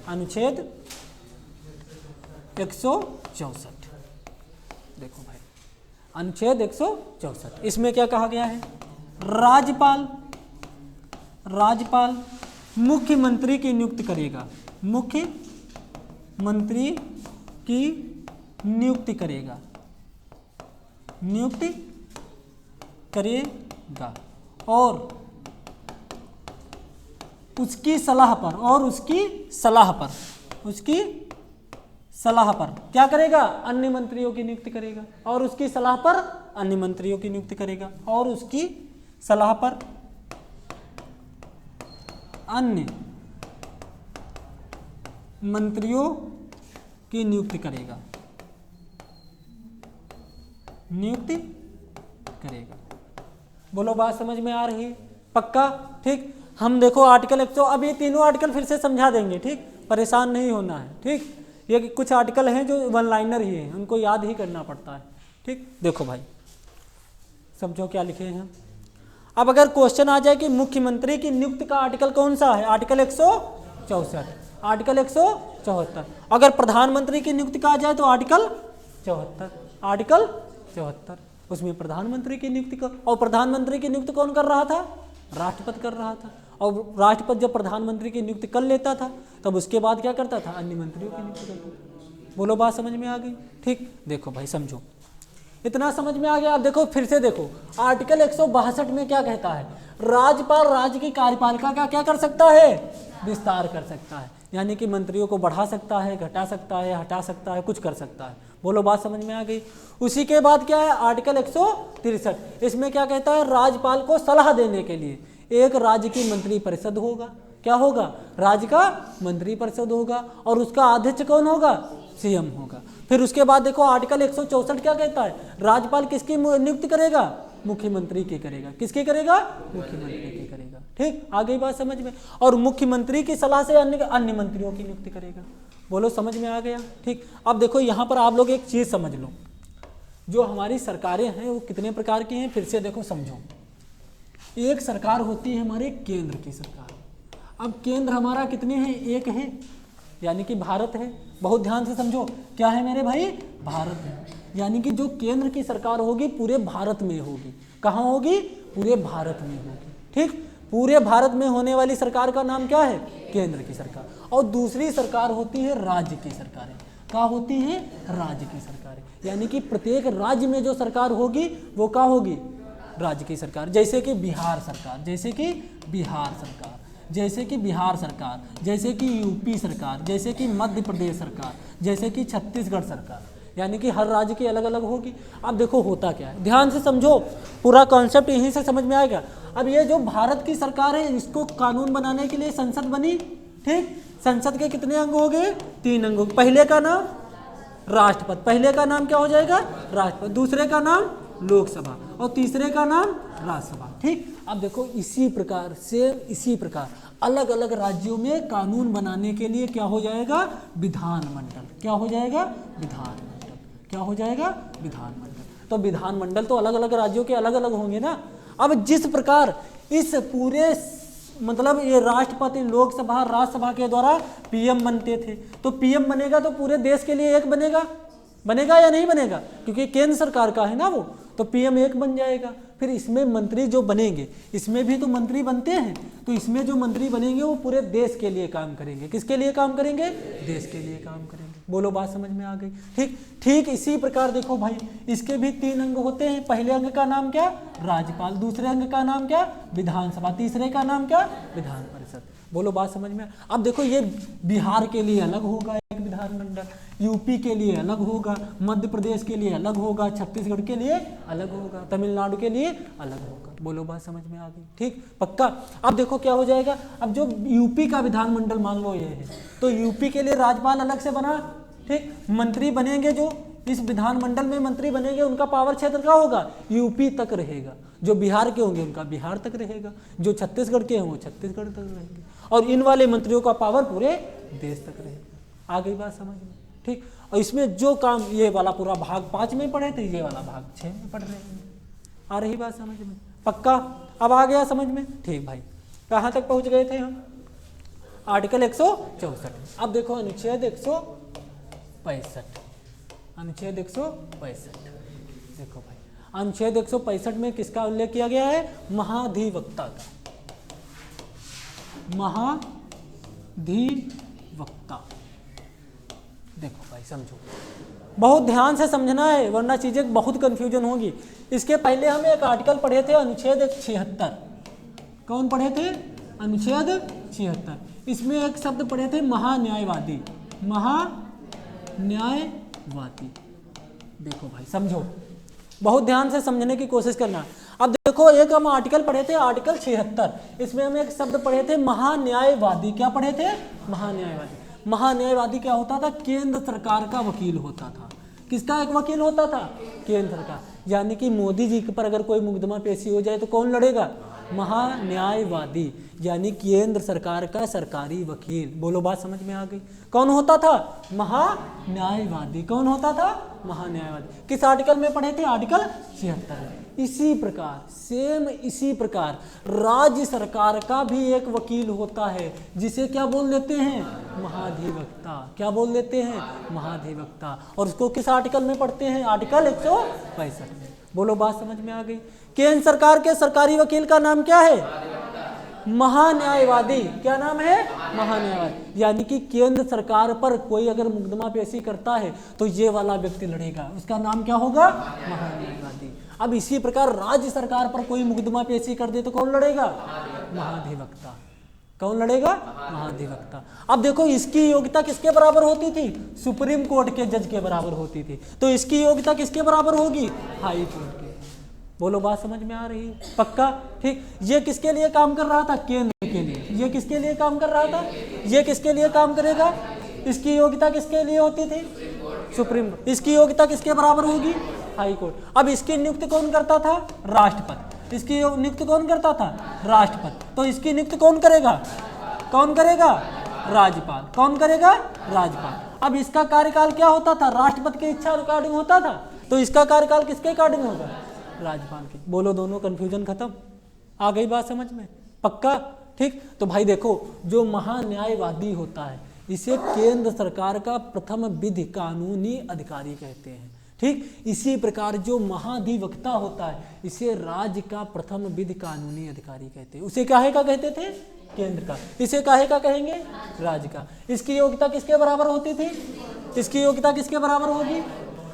अनुच्छेद 164। देखो भाई, अनुच्छेद 164, इसमें क्या कहा गया है, राज्यपाल, राज्यपाल मुख्यमंत्री की नियुक्ति करेगा, मुख्यमंत्री की नियुक्ति करेगा, नियुक्ति करेगा, और उसकी सलाह पर, और उसकी सलाह पर, उसकी सलाह पर क्या करेगा, अन्य मंत्रियों की नियुक्ति करेगा, और उसकी सलाह पर अन्य मंत्रियों की नियुक्ति करेगा, और उसकी सलाह पर अन्य मंत्रियों की नियुक्ति करेगा, नियुक्ति करेगा। बोलो बात समझ में आ रही, पक्का। ठीक, हम देखो आर्टिकल 100, अब ये तीनों आर्टिकल फिर से समझा देंगे। ठीक, परेशान नहीं होना है। ठीक, ये कुछ आर्टिकल हैं जो वन लाइनर ही हैं, उनको याद ही करना पड़ता है। ठीक, देखो भाई समझो क्या लिखे हैं। अब अगर क्वेश्चन आ जाए कि मुख्यमंत्री की नियुक्ति का आर्टिकल कौन सा है, आर्टिकल 164, आर्टिकल 174। अगर प्रधानमंत्री की नियुक्ति का आ जाए तो आर्टिकल 74, आर्टिकल 74, उसमें प्रधानमंत्री की नियुक्ति का, और प्रधानमंत्री की नियुक्ति कौन कर रहा था, राष्ट्रपति कर रहा था। और राष्ट्रपति जब प्रधानमंत्री की नियुक्ति कर लेता था तब उसके बाद क्या करता था, अन्य मंत्रियों की नियुक्ति करता था। बोलो बात समझ में आ गई। ठीक, देखो भाई समझो, इतना समझ में आ गया। अब देखो फिर से देखो, आर्टिकल 162 में क्या कहता है, राज्यपाल राज्य की कार्यपालिका का क्या कर सकता है, विस्तार कर सकता है, यानी कि मंत्रियों को बढ़ा सकता है, घटा सकता है, हटा सकता है, कुछ कर सकता है। बोलो बात समझ में आ गई। उसी के बाद क्या है, आर्टिकल 163, इसमें क्या कहता है, राज्यपाल को सलाह देने के लिए एक राज्य की मंत्रिपरिषद होगा। क्या होगा, राज्य का मंत्रिपरिषद होगा, और उसका अध्यक्ष कौन होगा, सीएम होगा। फिर उसके बाद देखो आर्टिकल 164 क्या कहता है, राज्यपाल किसकी नियुक्ति करेगा, मुख्यमंत्री की करेगा। किसकी करेगा, मुख्यमंत्री की करेगा। ठीक, आ गई बात समझ में। और मुख्यमंत्री की सलाह से अन्य मंत्रियों की नियुक्ति करेगा। बोलो समझ में आ गया। ठीक, अब देखो यहाँ पर आप लोग एक चीज समझ लो, जो हमारी सरकारें हैं वो कितने प्रकार की हैं, फिर से देखो समझो। एक सरकार होती है हमारे केंद्र की सरकार। अब केंद्र हमारा कितने हैं, एक है, यानी कि भारत है। बहुत ध्यान से समझो, क्या है मेरे भाई, भारत है। यानी कि जो केंद्र की सरकार होगी पूरे भारत में होगी। कहाँ होगी, पूरे भारत में होगी। ठीक, पूरे भारत में होने वाली सरकार का नाम क्या है, केंद्र की सरकार। और दूसरी सरकार होती है राज्य की सरकारें। क्या होती है, राज्य की सरकारें। यानी कि प्रत्येक राज्य में जो सरकार होगी वो क्या होगी, राज्य की सरकार। जैसे कि बिहार सरकार, जैसे कि बिहार सरकार, जैसे कि बिहार सरकार, जैसे कि यूपी सरकार, जैसे कि मध्य प्रदेश सरकार, जैसे कि छत्तीसगढ़ सरकार। यानी कि हर राज्य की अलग अलग होगी। अब देखो होता क्या है, ध्यान से समझो, पूरा कॉन्सेप्ट यहीं से समझ में आएगा। अब ये जो भारत की सरकार है इसको कानून बनाने के लिए संसद बनी। ठीक, संसद के कितने अंग हो गए, 3 अंग। पहले का नाम राष्ट्रपति, पहले का नाम क्या हो जाएगा, राष्ट्रपति। दूसरे का नाम लोकसभा, और तीसरे का नाम राज्यसभा। ठीक, अब देखो इसी प्रकार से, इसी प्रकार अलग अलग राज्यों में कानून बनाने के लिए क्या हो जाएगा, विधानमंडल। क्या हो जाएगा, विधानमंडल। क्या हो जाएगा, विधानमंडल। तो विधानमंडल तो अलग अलग राज्यों के अलग अलग होंगे ना। अब जिस प्रकार इस पूरे मतलब ये राष्ट्रपति लोकसभा राज्यसभा के द्वारा पीएम बनते थे, तो पीएम बनेगा तो पूरे देश के लिए एक बनेगा या नहीं बनेगा, क्योंकि केंद्र सरकार का है ना वो, तो पीएम एक बन जाएगा। फिर इसमें मंत्री जो बनेंगे, इसमें भी तो मंत्री बनते हैं, तो इसमें जो मंत्री बनेंगे वो पूरे देश के लिए काम करेंगे। किसके लिए काम करेंगे? देश के लिए काम करेंगे। बोलो बात समझ में आ गई? ठीक इसी प्रकार देखो भाई, इसके भी 3 अंग होते हैं। पहले अंग का नाम क्या? राज्यपाल। दूसरे अंग का नाम क्या? विधानसभा। तीसरे का नाम क्या? विधान परिषद। बोलो बात समझ में? अब देखो ये बिहार के लिए अलग होगा एक विधानमंडल, यूपी के लिए अलग होगा, मध्य प्रदेश के लिए अलग होगा, छत्तीसगढ़ के लिए अलग होगा, तमिलनाडु के लिए अलग होगा। बोलो बात समझ में आ गई? ठीक, पक्का। अब देखो क्या हो जाएगा, अब जो यूपी का विधानमंडल मान लो ये है, तो यूपी के लिए राज्यपाल अलग से बना। ठीक, मंत्री बनेंगे जो इस विधानमंडल में मंत्री बनेंगे उनका पावर क्षेत्र क्या होगा? यूपी तक रहेगा। जो बिहार के होंगे उनका बिहार तक रहेगा, जो छत्तीसगढ़ के हैं वो छत्तीसगढ़ तक रहेंगे, और इन वाले मंत्रियों का पावर पूरे देश तक रहेगा। आ गई बात समझ में? ठीक, और इसमें जो काम ये वाला पूरा भाग 5 में पढ़े थे, ये वाला भाग 6 में पढ़ रहे हैं। आ रही बात समझ में? पक्का? अब आ गया समझ में? ठीक भाई, कहाँ तक पहुँच गए थे हम? आर्टिकल 164। अब देखो अनुच्छेद 165, अनुच्छेद 165। देखो भाई, अनुच्छेद 165 में किसका उल्लेख किया गया है? महाधिवक्ता का। महाधिवक्ता। देखो भाई समझो, बहुत ध्यान से समझना है वरना चीजें बहुत कंफ्यूजन होगी। इसके पहले हम एक आर्टिकल पढ़े थे, अनुच्छेद 76। कौन पढ़े थे? अनुच्छेद 76। इसमें एक शब्द पढ़े थे महान्यायवादी। महान्यायवादी। देखो भाई समझो, बहुत ध्यान से समझने की कोशिश करना। अब देखो एक हम आर्टिकल पढ़े थे, आर्टिकल 76, इसमें हम एक शब्द पढ़े थे महान्यायवादी। क्या पढ़े थे? महान्यायवादी। महान्यायवादी क्या होता था? केंद्र सरकार का वकील होता था। किसका एक वकील होता था? केंद्र सरकार। यानी कि मोदी जी पर अगर कोई मुकदमा पेशी हो जाए तो कौन लड़ेगा? महान्यायवादी, यानी केंद्र सरकार का सरकारी वकील। बोलो बात समझ में आ गई? कौन होता था? महान्यायवादी। कौन होता था? महान्यायवादी। किस आर्टिकल में पढ़े थे? आर्टिकल 76 में। इसी प्रकार सेम इसी प्रकार राज्य सरकार का भी एक वकील होता है, जिसे क्या बोल लेते हैं? महाधिवक्ता। क्या बोल लेते हैं? महाधिवक्ता। और उसको किस आर्टिकल में पढ़ते हैं? आर्टिकल 165 में। बोलो बात समझ में आ गई? केंद्र सरकार के सरकारी वकील का नाम क्या है? महान्यायवादी। क्या नाम है? महान्यायवादी। यानी कि केंद्र सरकार पर कोई अगर मुकदमा पेशी करता है तो ये वाला व्यक्ति लड़ेगा, उसका नाम क्या होगा? महान्यायवादी। अब इसी प्रकार राज्य सरकार पर कोई मुकदमा पेशी कर दे तो कौन लड़ेगा? महाधिवक्ता। कौन लड़ेगा? महाधिवक्ता। अब देखो इसकी योग्यता किसके बराबर होती थी? सुप्रीम कोर्ट के जज के बराबर होती थी, तो इसकी योग्यता किसके बराबर होगी? हाई कोर्ट के। बोलो बात समझ में आ रही है? पक्का? ठीक, ये किसके लिए काम कर रहा था? केंद्र के लिए। ये किसके लिए काम कर रहा था? ये किसके लिए काम करेगा? इसकी योग्यता किसके लिए होती थी? सुप्रीम। इसकी योग्यता किसके बराबर होगी? High court. अब इसकी नियुक्ति कौन करता था? राष्ट्रपति। इसकी नियुक्ति कौन करता था? राष्ट्रपति। तो इसकी नियुक्ति कौन करेगा? कौन करेगा? राज्यपाल। कौन करेगा? राज्यपाल। अब इसका कार्यकाल क्या होता था? राष्ट्रपति की इच्छा अकॉर्डिंग होता था, तो इसका कार्यकाल किसके अकॉर्डिंग होगा? राज्यपाल की। बोलो दोनों कंफ्यूजन खत्म? आ गई बात समझ में? पक्का? ठीक, तो भाई देखो जो महान्यायवादी होता है इसे केंद्र सरकार का प्रथम विधि कानूनी अधिकारी कहते हैं। ठीक, इसी प्रकार जो महाधिवक्ता होता है इसे राज्य का प्रथम विधि कानूनी अधिकारी कहते हैं। उसे काहे का कहते थे? केंद्र का। इसे काहे का कहेंगे? राज्य का। इसकी योग्यता किसके बराबर होती थी? इसकी योग्यता किसके बराबर होगी?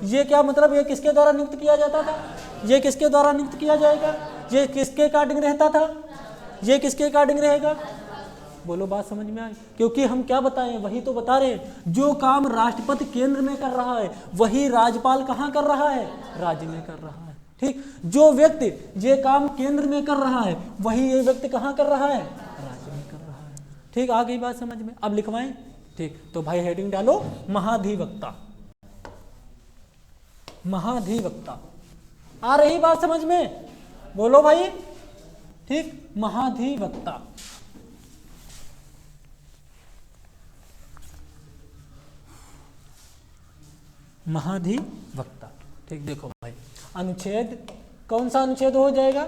ये क्या मतलब? ये किसके द्वारा नियुक्त किया जाता था? ये किसके द्वारा नियुक्त किया जाएगा? ये किसके अकॉर्डिंग रहता था? ये किसके अकॉर्डिंग रहेगा? बोलो बात समझ में आई? क्योंकि हम क्या बताएं, वही तो बता रहे हैं। जो काम राष्ट्रपति केंद्र में कर रहा है वही राज्यपाल कहाँ कर रहा है? राज्य में कर रहा है। ठीक, जो व्यक्ति ये काम केंद्र में कर रहा है वही ये व्यक्ति कहाँ कर रहा है? राज्य में कर रहा है। ठीक, आ गई बात समझ में? अब लिखवाएं। ठीक, तो भाई हेडिंग डालो महाधिवक्ता। महाधिवक्ता। आ रही बात समझ में? बोलो भाई। ठीक, महाधिवक्ता। महाधिवक्ता। ठीक, देखो भाई अनुच्छेद, कौन सा अनुच्छेद हो जाएगा?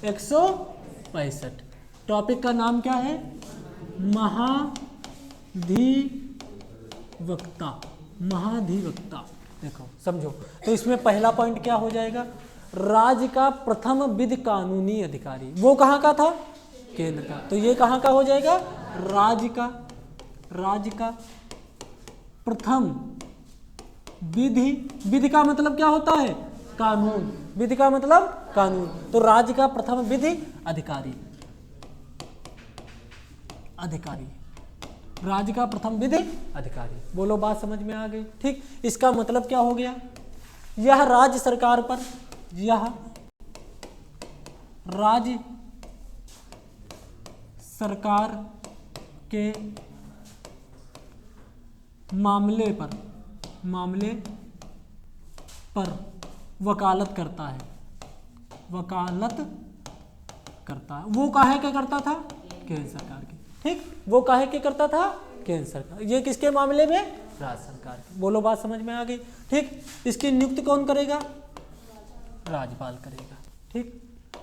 165। टॉपिक का नाम क्या है? महाधिवक्ता। महाधिवक्ता। देखो समझो, तो इसमें पहला पॉइंट क्या हो जाएगा? राज्य का प्रथम विधि कानूनी अधिकारी। वो कहाँ का था? केंद्र का। तो ये कहाँ का हो जाएगा? राज्य का प्रथम विधि। विधि का मतलब क्या होता है? कानून। विधि का मतलब कानून। तो राज्य का प्रथम विधि अधिकारी। राज्य का प्रथम विधि अधिकारी। बोलो बात समझ में आ गई? ठीक। इसका मतलब क्या हो गया? यह राज्य सरकार पर, यह राज्य सरकार के मामले पर वकालत करता है। वो काहे के करता था? केंद्र सरकार के। ठीक। वो काहे के करता था? केंद्र सरकार। ये किसके मामले में? राज्य सरकार के। बोलो बात समझ में आ गई? ठीक। इसकी नियुक्ति कौन करेगा? राज्यपाल करेगा। ठीक।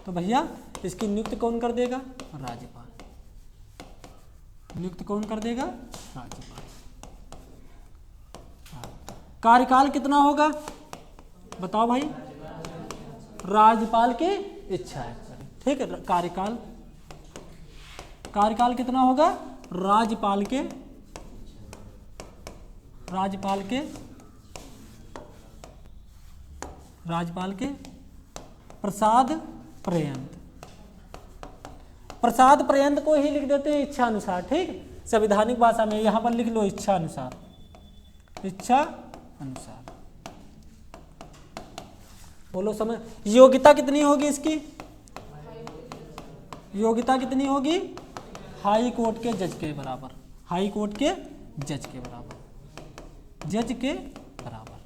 तो भैया इसकी नियुक्ति कौन कर देगा? राज्यपाल। नियुक्त कौन कर देगा? राज्यपाल। कार्यकाल कितना होगा? बताओ भाई। राज्यपाल की इच्छा है। ठीक है। कार्यकाल कितना होगा? राज्यपाल के प्रसाद पर्यंत को ही लिख देते हैं इच्छा अनुसार। ठीक। संवैधानिक भाषा में यहां पर लिख लो इच्छा अनुसार। बोलो समझ। योग्यता कितनी होगी इसकी? योग्यता कितनी होगी? हाई कोर्ट के जज के बराबर। जज के बराबर।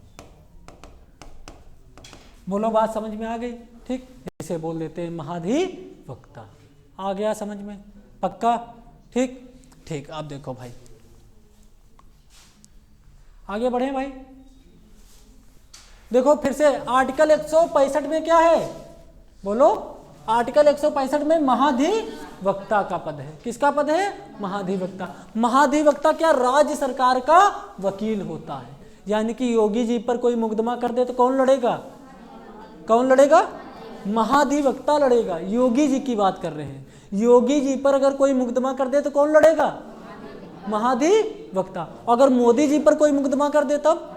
बोलो बात समझ में आ गई? ठीक। इसे बोल देते हैं महाधिवक्ता। आ गया समझ में? पक्का? ठीक। आप देखो भाई, आगे बढ़े भाई। देखो फिर से आर्टिकल 165 में क्या है? बोलो। आर्टिकल 165 में महाधिवक्ता का पद है। किसका पद है? महाधिवक्ता। महाधिवक्ता क्या? राज्य सरकार का वकील होता है। यानी कि योगी जी पर कोई मुकदमा कर दे तो कौन लड़ेगा? महाधिवक्ता लड़ेगा। योगी जी की बात कर रहे हैं। योगी जी पर अगर कोई मुकदमा कर दे तो कौन लड़ेगा? महाधिवक्ता। अगर मोदी जी पर कोई मुकदमा कर दे तब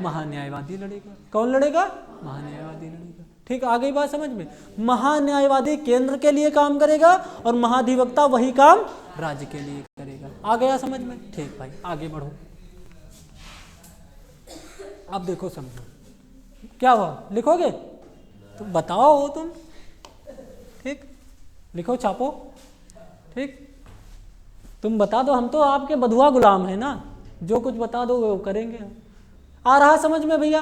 महान्यायवादी लड़ेगा। कौन लड़ेगा? महान्यायवादी लड़ेगा। ठीक। आ गई बात समझ में? महान्यायवादी केंद्र के लिए काम करेगा और महाधिवक्ता वही काम राज्य के लिए करेगा। आ गया समझ में? ठीक भाई, आगे बढ़ो। अब देखो समझो क्या हुआ। लिखोगे तो बताओ तुम। ठीक। लिखो, छापो। ठीक। तुम बता दो। हम तो आपके बधुआ गुलाम है ना, जो कुछ बता दो वो करेंगे। आ रहा समझ में भैया?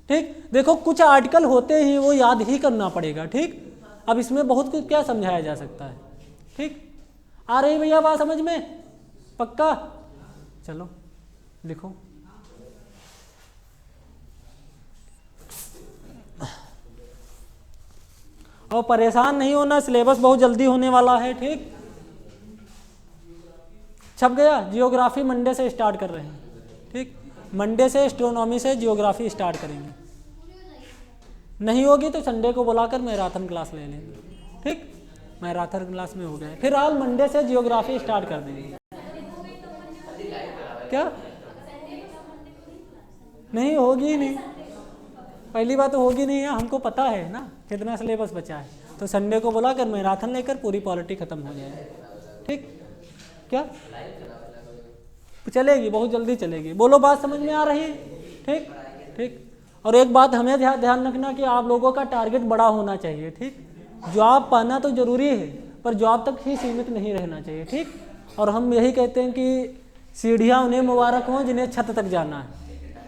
ठीक। देखो कुछ आर्टिकल होते ही वो याद ही करना पड़ेगा। ठीक। अब इसमें बहुत कुछ क्या समझाया जा सकता है। ठीक। आ रही भैया बात समझ में? पक्का? चलो लिखो। और परेशान नहीं होना, सिलेबस बहुत जल्दी होने वाला है। ठीक। छप गया। जियोग्राफी मंडे से स्टार्ट कर रहे हैं। ठीक। मंडे से एस्ट्रोनॉमी से जियोग्राफी स्टार्ट करेंगे। नहीं होगी तो संडे को बुलाकर मैराथन क्लास ले लेंगे। ठीक। मैराथन क्लास में हो गए। फिर आज मंडे से जियोग्राफी स्टार्ट कर देंगे। क्या? नहीं होगी नहीं। पहली बात तो होगी नहीं है, हमको पता है ना कितना सिलेबस बचा है। तो संडे को बुलाकर मैराथन लेकर पूरी पॉलिटी खत्म हो जाएगी। ठीक। क्या चलेगी? बहुत जल्दी चलेगी। बोलो बात समझ में आ रही है? ठीक। ठीक। और एक बात हमें ध्यान रखना कि आप लोगों का टारगेट बड़ा होना चाहिए। ठीक। जॉब पाना तो जरूरी है पर जॉब तक ही सीमित नहीं रहना चाहिए। ठीक। और हम यही कहते हैं कि सीढ़ियाँ उन्हें मुबारक हों जिन्हें छत तक जाना है।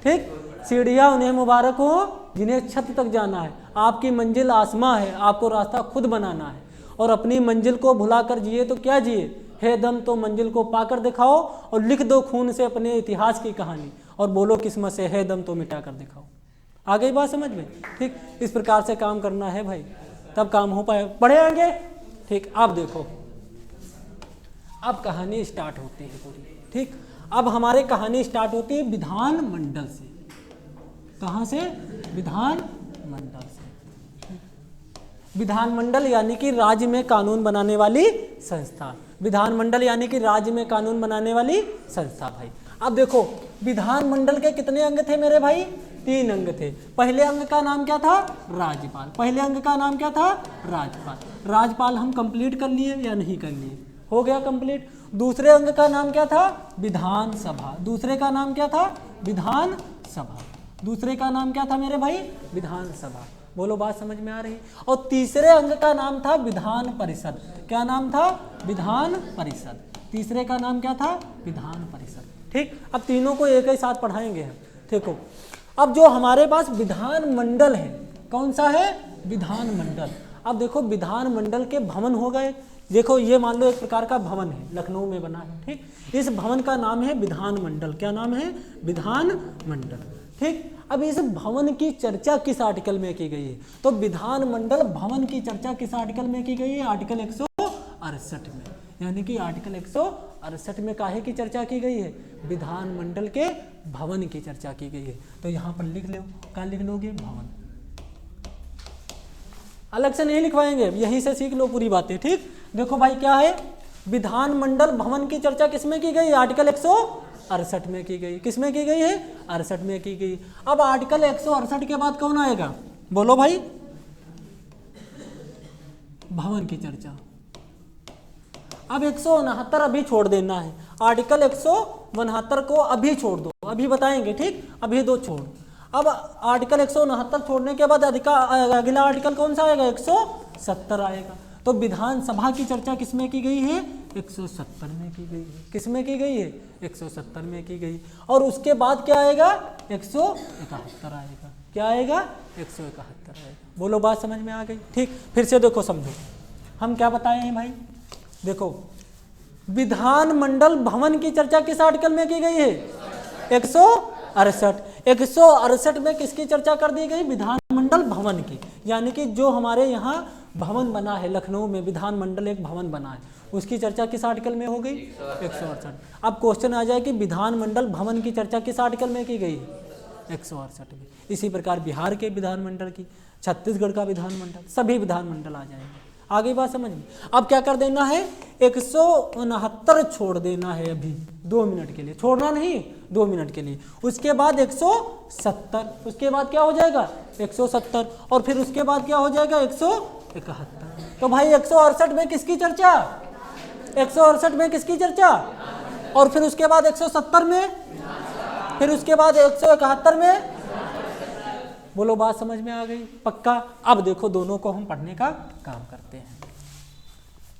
ठीक। सीढ़ियाँ उन्हें मुबारक हों जिन्हें छत तक जाना है। आपकी मंजिल आसमां है, आपको रास्ता खुद बनाना है। और अपनी मंजिल को भुलाकर जिए तो क्या जिए? हे दम तो मंजिल को पाकर दिखाओ और लिख दो खून से अपने इतिहास की कहानी और बोलो किस्मत से हे दम तो मिटा कर दिखाओ। आ गई बात समझ में? ठीक। इस प्रकार से काम करना है भाई। तब काम हो पाए। बढ़े आगे, ठीक। अब देखो, अब कहानी स्टार्ट होती है पूरी, ठीक। अब हमारे कहानी स्टार्ट होती है विधान मंडल से। कहाँ से? विधान मंडल से। विधानमंडल यानी कि राज्य में कानून बनाने वाली संस्था। विधानमंडल यानी कि राज्य में कानून बनाने वाली संस्था भाई। अब देखो, विधानमंडल के कितने अंग थे मेरे भाई? 3 अंग थे। पहले अंग का नाम क्या था? राज्यपाल। पहले अंग का नाम क्या था? राज्यपाल। राज्यपाल हम कंप्लीट कर लिए या नहीं कर लिए? हो गया कंप्लीट। दूसरे अंग का नाम क्या था? विधानसभा। दूसरे का नाम क्या था? विधानसभा। दूसरे का नाम क्या था मेरे भाई? विधानसभा। बोलो, बात समझ में आ रही? और तीसरे अंग का नाम था विधान परिषद। क्या नाम था? विधान परिषद। तीसरे का नाम क्या था? विधान परिषद, ठीक। अब तीनों को एक ही साथ पढ़ाएंगे हम, देखो। अब जो हमारे पास विधान मंडल है, कौन सा है? विधान मंडल। अब देखो, विधान मंडल के भवन हो गए। देखो, ये मान लो एक प्रकार का भवन है, लखनऊ में बना है, ठीक। इस भवन का नाम है विधान मंडल। क्या नाम है? विधान मंडल, ठीक। अब इस भवन की चर्चा किस आर्टिकल में की गई है? तो विधान मंडल भवन की चर्चा किस आर्टिकल में की गई है? आर्टिकल 168 में। यानी कि आर्टिकल 168 में काहे की चर्चा की गई है? विधान मंडल के भवन की चर्चा की गई है। तो यहाँ पर लिख लो, क्या लिख लोगे? भवन। अलग से नहीं लिखवाएंगे, यहीं से सीख लो पूरी बातें, ठीक। देखो भाई, क्या है? विधान मंडल भवन की चर्चा किसमें की गई? आर्टिकल 168 में की गई। किसमें की गई है? 68 में की गई। अब आर्टिकल 168 के बाद कौन आएगा? बोलो भाई। भवन की चर्चा। अब 169 अभी छोड़ देना है। आर्टिकल 169 को अभी छोड़ दो, अभी बताएंगे, ठीक। अभी दो छोड़। अब आर्टिकल 169 छोड़ने के बाद अगला आर्टिकल कौन सा आएगा? 170 आएगा। तो विधानसभा की चर्चा किसमें की गई है? 170 में की गई है। किसमें की गई है? 170 में की गई। और उसके बाद क्या आएगा? 171 आएगा। क्या आएगा? 171 आएगा। बोलो, बात समझ में आ गई, ठीक। फिर से देखो, समझो हम क्या बताए हैं भाई। देखो, विधानमंडल भवन की चर्चा किस आर्टिकल में की गई है? 168। 168 में किसकी चर्चा कर दी गई? विधानमंडल भवन की। यानी कि जो हमारे यहाँ भवन बना है लखनऊ में, विधानमंडल एक भवन बना है, उसकी चर्चा किस आर्टिकल में हो गई? 168। अब क्वेश्चन आ जाए कि विधानमंडल भवन की चर्चा किस आर्टिकल में की गई? 168 में। इसी प्रकार बिहार के विधानमंडल की, छत्तीसगढ़ का विधानमंडल, सभी विधानमंडल आ जाएंगे। आगे बात समझ में। अब क्या कर देना है? 169 छोड़ देना है अभी 2 मिनट के लिए। छोड़ना नहीं, 2 मिनट के लिए। उसके बाद 170। उसके बाद क्या हो जाएगा? 170। और फिर उसके बाद क्या हो जाएगा? 171। तो भाई 168 में किसकी चर्चा? 168 में किसकी चर्चा? और फिर उसके बाद 170 में, फिर उसके बाद 171 में। बोलो, बात समझ में आ गई? पक्का? अब देखो, दोनों को हम पढ़ने का काम करते हैं।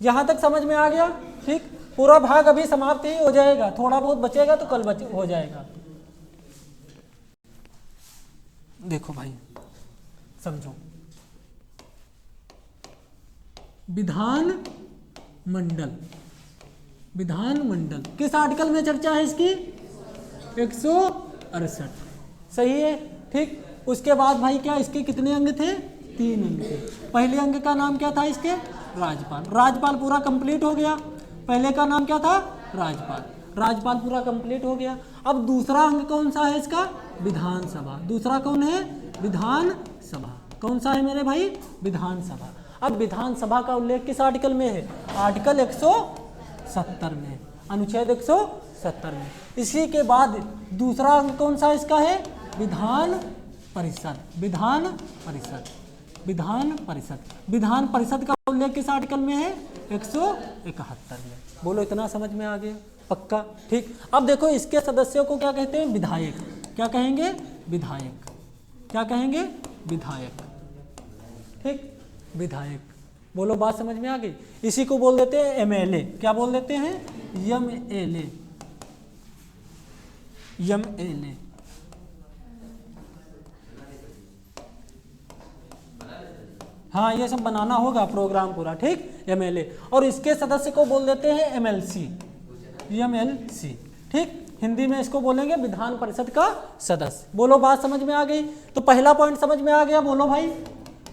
यहां तक समझ में आ गया, ठीक। पूरा भाग अभी समाप्त ही हो जाएगा, थोड़ा बहुत बचेगा तो कल हो जाएगा। देखो भाई, समझो, विधान मंडल, विधानमंडल किस आर्टिकल में चर्चा है इसकी? 168। सही है, ठीक। उसके बाद भाई क्या इसके कितने अंग थे? 3 अंग थे। पहले अंग का नाम क्या था इसके? राज्यपाल। राज्यपाल पूरा कंप्लीट हो गया। पहले का नाम क्या था? राज्यपाल। राज्यपाल पूरा कंप्लीट हो गया। अब दूसरा अंग कौन सा है इसका? विधानसभा। दूसरा कौन है? विधानसभा। कौन सा है मेरे भाई? विधानसभा। अब विधानसभा का उल्लेख किस आर्टिकल में है? आर्टिकल 170 में, अनुच्छेद 170 में। इसी के बाद दूसरा अंग कौन सा इसका है? विधान परिषद। विधान परिषद। विधान परिषद। विधान परिषद का उल्लेख किस आर्टिकल में है? 171 में। बोलो, इतना समझ में आ गया? पक्का, ठीक। अब देखो, इसके सदस्यों को क्या कहते हैं? विधायक। क्या कहेंगे? विधायक। क्या कहेंगे? विधायक, ठीक। विधायक। बोलो, बात समझ में आ गई? इसी को बोल देते हैं एमएलए। क्या बोल देते हैं? एमएलए। एमएलए। हाँ, ये सब बनाना होगा प्रोग्राम पूरा, ठीक। एमएलए। और इसके सदस्य को बोल देते हैं एमएलसी। एमएलसी, ठीक। हिंदी में इसको बोलेंगे विधान परिषद का सदस्य। बोलो, बात समझ में आ गई? तो पहला पॉइंट समझ में आ गया? बोलो भाई,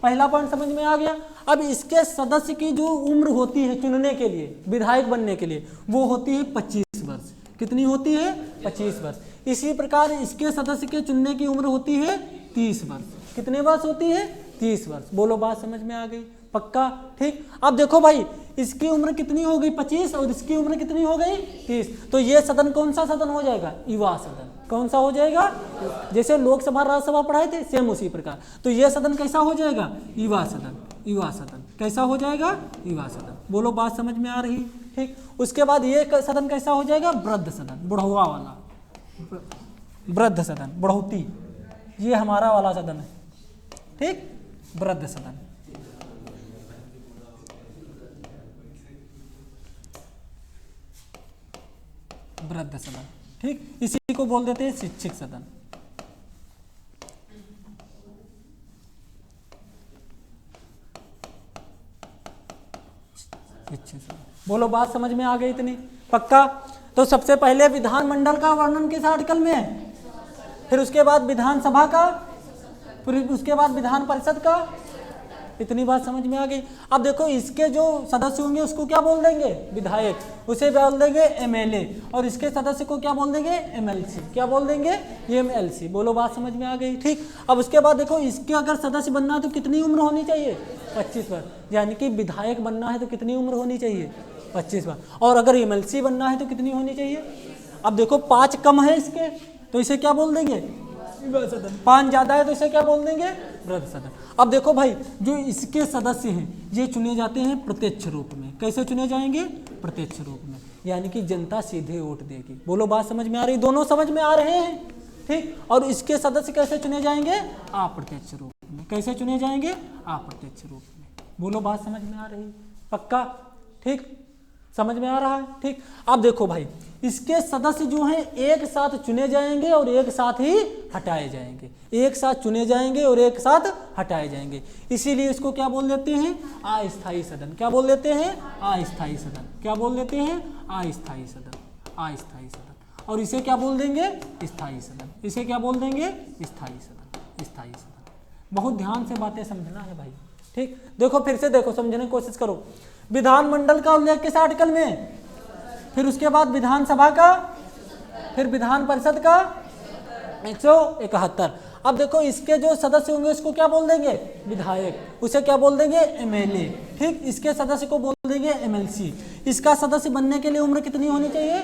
पहला पॉइंट समझ में आ गया। अब इसके सदस्य की जो उम्र होती है चुनने के लिए, विधायक बनने के लिए, वो होती है 25 वर्ष। कितनी होती है? 25 वर्ष। इसी प्रकार इसके सदस्य के चुनने की उम्र होती है 30 वर्ष। कितने वर्ष होती है? 30 वर्ष। बोलो बात समझ में आ गई? पक्का? ठीक। अब देखो भाई, इसकी उम्र कितनी हो गई? 25, और इसकी उम्र कितनी हो गई? 30। तो ये सदन कौन सा सदन हो जाएगा? युवा सदन। कौन सा हो जाएगा? जैसे लोकसभा राज्यसभा पढ़ाए थे, सेम उसी प्रकार। तो ये सदन कैसा हो जाएगा? युवा सदन। युवा सदन कैसा हो जाएगा? युवा सदन। बोलो बात समझ में आ रही? ठीक। उसके बाद ये सदन कैसा हो जाएगा? वृद्ध सदन, बुढ़वा वाला, वृद्ध सदन, बुढ़ौती, ये हमारा वाला सदन है। ठीक, वृद्ध सदन। वृद्ध सदन। ठीक, इसी को बोल देते हैं शिक्षक सदन। शिक्षक सदन। बोलो बात समझ में आ गई इतनी? पक्का? तो सबसे पहले विधानमंडल का वर्णन किस आर्टिकल में है, फिर उसके बाद विधानसभा का, फिर उसके बाद विधान परिषद का। इतनी बात समझ में आ गई। अब देखो, इसके जो सदस्य होंगे उसको क्या बोल देंगे? विधायक। उसे बोल देंगे एमएलए। और इसके सदस्य को क्या बोल देंगे? एमएलसी। क्या बोल देंगे? एमएलसी। बोलो बात समझ में आ गई? ठीक। अब उसके बाद देखो, इसके अगर सदस्य बनना है तो कितनी उम्र होनी चाहिए? 25 वर्ष। यानी कि विधायक बनना है तो कितनी उम्र होनी चाहिए? 25 वर्ष। और अगर एमएलसी बनना है तो कितनी होनी चाहिए? अब देखो, 5 कम है इसके, तो इसे क्या बोल देंगे? 5 ज्यादा है तो इसे क्या बोल देंगे? वृद्ध सदन। अब देखो भाई, जो इसके सदस्य हैं ये चुने जाते हैं प्रत्यक्ष रूप में। कैसे चुने जाएंगे? प्रत्यक्ष रूप में। यानी कि जनता सीधे वोट देगी। बोलो बात समझ में आ रही? दोनों समझ में आ रहे हैं? ठीक। और इसके सदस्य कैसे चुने जाएंगे? अप्रत्यक्ष रूप में। कैसे चुने जाएंगे? अप्रत्यक्ष रूप में। बोलो बात समझ में आ रही? पक्का? ठीक, समझ में आ रहा है? ठीक। अब देखो भाई, इसके सदस्य जो हैं एक साथ चुने जाएंगे और एक साथ ही हटाए जाएंगे। एक साथ चुने जाएंगे और एक साथ हटाए जाएंगे। इसीलिए इसको क्या बोल देते हैं? अस्थायी सदन। क्या बोल देते हैं? अस्थायी सदन। क्या बोल देते हैं? अस्थायी सदन। अस्थायी सदन। और इसे क्या बोल देंगे? स्थायी सदन। इसे क्या बोल देंगे? स्थायी सदन। स्थायी सदन। बहुत ध्यान से बातें समझना है भाई। ठीक। देखो, फिर से देखो, समझने की कोशिश करो। विधानमंडल का उल्लेख किस आर्टिकल में? फिर उसके बाद विधानसभा का, फिर विधान परिषद का 171। अब देखो, इसके जो सदस्य होंगे उसको क्या बोल देंगे? विधायक। उसे क्या बोल देंगे? एमएलए। ठीक। इसके सदस्य को बोल देंगे एमएलसी। इसका सदस्य बनने के लिए उम्र कितनी होनी चाहिए?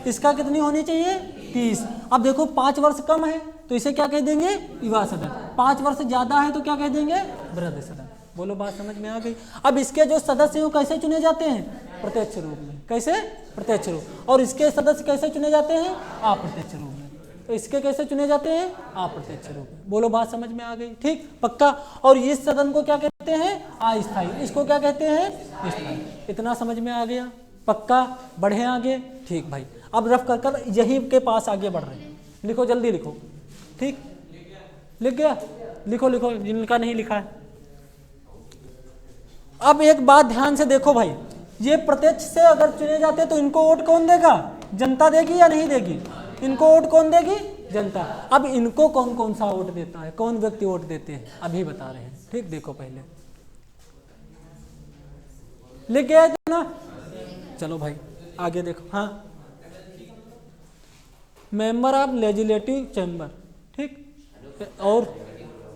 इसका कितनी होनी चाहिए? 30। अब देखो, 5 वर्ष कम है तो इसे क्या कह देंगे? युवा सदन। 5 वर्ष ज्यादा है तो क्या कह देंगे? वृद्ध सदन। बोलो बात समझ में आ गई? अब इसके जो सदस्य हैं कैसे चुने जाते हैं? प्रत्यक्ष रूप में। कैसे? प्रत्यक्ष रूप। और इसके सदस्य कैसे चुने जाते हैं? अप्रत्यक्ष रूप में। तो इसके कैसे चुने जाते हैं? अप्रत्यक्ष रूप में। बोलो बात समझ में आ गई? ठीक, पक्का। और इस सदन को क्या कहते हैं? अस्थायी। इसको क्या कहते हैं? स्थायी। इतना समझ में आ गया? पक्का? बढ़े आगे? ठीक भाई, अब रफ कर कर यही के पास आगे बढ़ रहे हैं। लिखो, जल्दी लिखो। ठीक, लिख गया? लिखो लिखो, जिनका नहीं लिखा है। अब एक बात ध्यान से देखो भाई, ये प्रत्यक्ष से अगर चुने जाते हैं तो इनको वोट कौन देगा? जनता देगी या नहीं देगी? इनको वोट कौन देगी? जनता। अब इनको कौन कौन सा वोट देता है? कौन व्यक्ति वोट देते हैं? अभी बता रहे हैं। ठीक, देखो पहले लिख गया ना? चलो भाई आगे देखो। हाँ, मेंबर ऑफ लेजिस्लेटिव चैम्बर। ठीक, और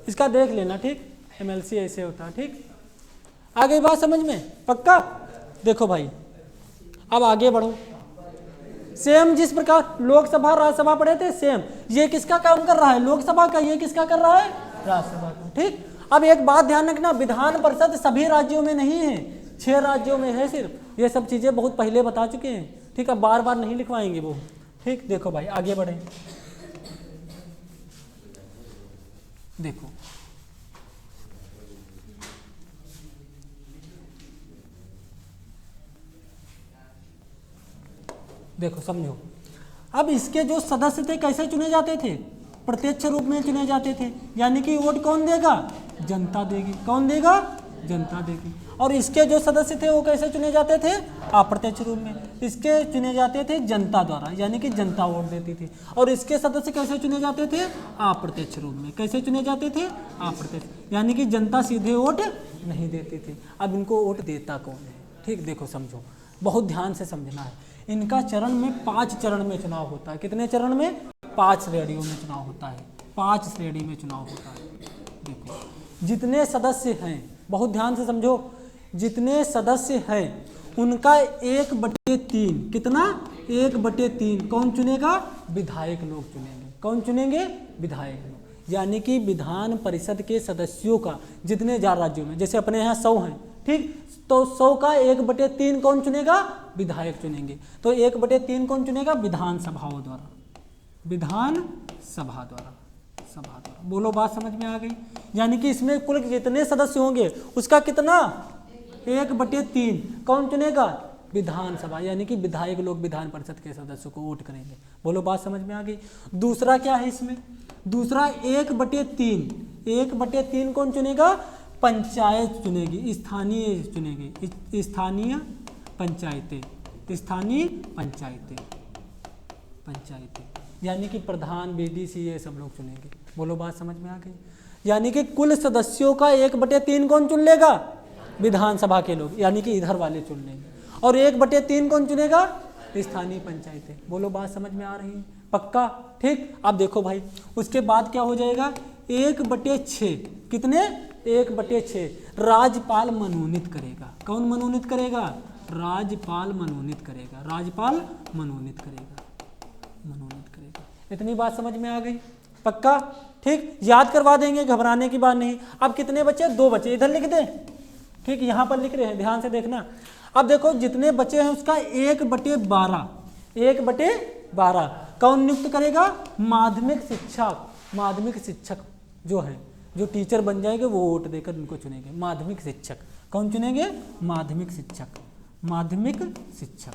इसका देख लेना। ठीक, एमएलसी ऐसे होता है। ठीक, आगे बात समझ में? पक्का? देखो भाई, अब आगे बढ़ो। सेम जिस प्रकार लोकसभा राज्यसभा पढ़े थे, सेम ये किसका काम कर रहा है? लोकसभा का। ये किसका कर रहा है? राज्यसभा का। ठीक। अब एक बात ध्यान रखना, विधान परिषद सभी राज्यों में नहीं है, 6 राज्यों में है सिर्फ। ये सब चीजें बहुत पहले बता चुके हैं। ठीक, अब बार बार नहीं लिखवाएंगे वो। ठीक, देखो भाई आगे बढ़े। देखो, देखो समझो। अब इसके जो सदस्य थे कैसे चुने जाते थे? प्रत्यक्ष रूप में चुने जाते थे। यानी कि वोट कौन देगा? जनता देगी। कौन देगा? जनता देगी। और इसके जो सदस्य थे वो कैसे चुने जाते थे? अप्रत्यक्ष रूप में। इसके चुने जाते थे जनता द्वारा, यानी कि जनता वोट देती थी। और इसके सदस्य कैसे चुने जाते थे? अप्रत्यक्ष रूप में। कैसे चुने जाते थे? अप्रत्यक्ष, यानी कि जनता सीधे वोट नहीं देती थी। अब इनको वोट देता कौन है? ठीक, देखो समझो, बहुत ध्यान से समझना है। इनका चरण में 5 चरण में चुनाव होता है। कितने चरण में? 5 श्रेणियों में चुनाव होता है। 5 श्रेणी में चुनाव होता है। देखो, जितने सदस्य हैं, बहुत ध्यान से समझो, जितने सदस्य हैं उनका 1/3, कितना? 1/3 कौन चुनेगा? विधायक लोग चुनेंगे। कौन चुनेंगे? विधायक लोग। यानी कि विधान परिषद के सदस्यों का जितने 4 राज्यों में, जैसे अपने यहाँ 100 हैं, ठीक, तो 100 का 1/3 कौन चुनेगा? विधायक चुनेंगे। तो 1/3 कौन चुनेगा? विधानसभाओं द्वारा, विधानसभा द्वारा, सभा द्वारा। बोलो, बात समझ में आ गई? यानी कि इसमें कुल जितने सदस्य होंगे उसका कितना? 1/3 कौन चुनेगा? विधानसभा, यानी कि विधायक लोग विधान परिषद के सदस्यों को वोट करेंगे। बोलो, बात समझ में आ गई? दूसरा क्या है इसमें? दूसरा 1/3 कौन चुनेगा? पंचायत चुनेगी, स्थानीय चुनेगी, स्थानीय पंचायतें, स्थानीय पंचायतें, यानी कि प्रधान, बीडीसी, ये सब लोग चुनेंगे। बोलो, बात समझ में आ गई? यानी कि कुल सदस्यों का 1/3 कौन चुन लेगा? विधानसभा के लोग, यानी कि इधर वाले चुन लेंगे। और 1/3 कौन चुनेगा? स्थानीय पंचायतें। बोलो, बात समझ में आ रही है? पक्का? ठीक। अब देखो भाई, उसके बाद क्या हो जाएगा? 1/6, कितने? 1/6 राज्यपाल मनोनीत करेगा। कौन मनोनीत करेगा? राज्यपाल मनोनीत करेगा, राज्यपाल मनोनीत करेगा, मनोनीत करेगा। इतनी बात समझ में आ गई? पक्का? ठीक, याद करवा देंगे, घबराने की बात नहीं। अब कितने बचे? 2 बचे, इधर लिख दें। ठीक, यहाँ पर लिख रहे हैं, ध्यान से देखना। अब देखो, जितने बचे हैं उसका 1/12, 1/12 कौन नियुक्त करेगा? माध्यमिक शिक्षक, माध्यमिक शिक्षक जो है, जो टीचर बन जाएंगे वो वोट देकर उनको चुनेंगे। माध्यमिक शिक्षक कौन चुनेंगे? माध्यमिक शिक्षक, माध्यमिक शिक्षक,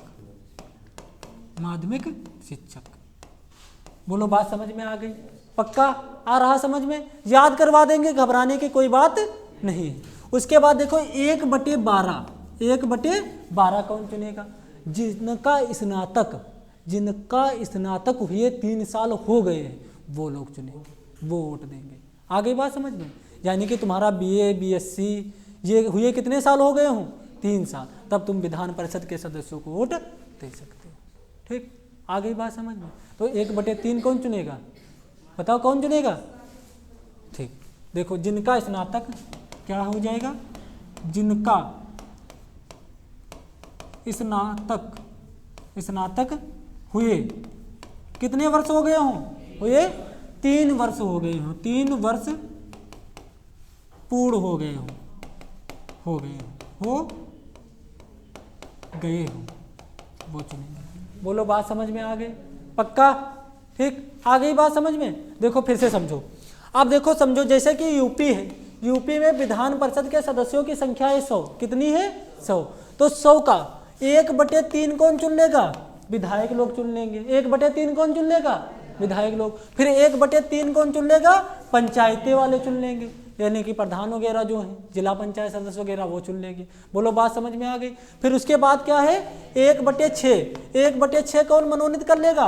माध्यमिक शिक्षक। बोलो, बात समझ में आ गई? पक्का? आ रहा समझ में? याद करवा देंगे, घबराने की कोई बात नहीं है। उसके बाद देखो 1/12, 1/12 कौन चुनेगा? जिनका स्नातक हुए 3 साल हो गए हैं वो लोग चुनेंगे, वो वोट देंगे। आ गई बात समझ में? यानी कि तुम्हारा BA, BSc ये हुए कितने साल हो गए हों? 3 साल, तब तुम विधान परिषद के सदस्यों को वोट दे सकते हो। ठीक, आ गई बात समझ में? तो 1/3 कौन चुनेगा? बताओ कौन चुनेगा? ठीक, देखो, जिनका स्नातक क्या हो जाएगा? जिनका स्नातक हुए कितने वर्ष हो गए हों? हुए 3 वर्ष हो गए हों, 3 वर्ष पूर्ण हो गए हों, हो गए हों, वो चुनेंगे। बोलो, बात समझ में आ गई? पक्का? ठीक, आ गई बात समझ में? देखो फिर से समझो। अब देखो समझो, जैसे कि यूपी है, यूपी में विधान परिषद के सदस्यों की संख्या है 100। कितनी है? 100। तो 100 का 1/3 कौन चुन लेगा? विधायक लोग चुन लेंगे। 1/3 कौन चुन लेगा? विधायक लोग। फिर 1/3 कौन चुन लेगा? पंचायतें वाले चुन लेंगे, यानी कि प्रधान वगैरह जो हैं, जिला पंचायत सदस्य वगैरह, वो चुन लेंगे। बोलो, बात समझ में आ गई? फिर उसके बाद क्या है? 1/6, 1/6 कौन मनोनीत कर लेगा?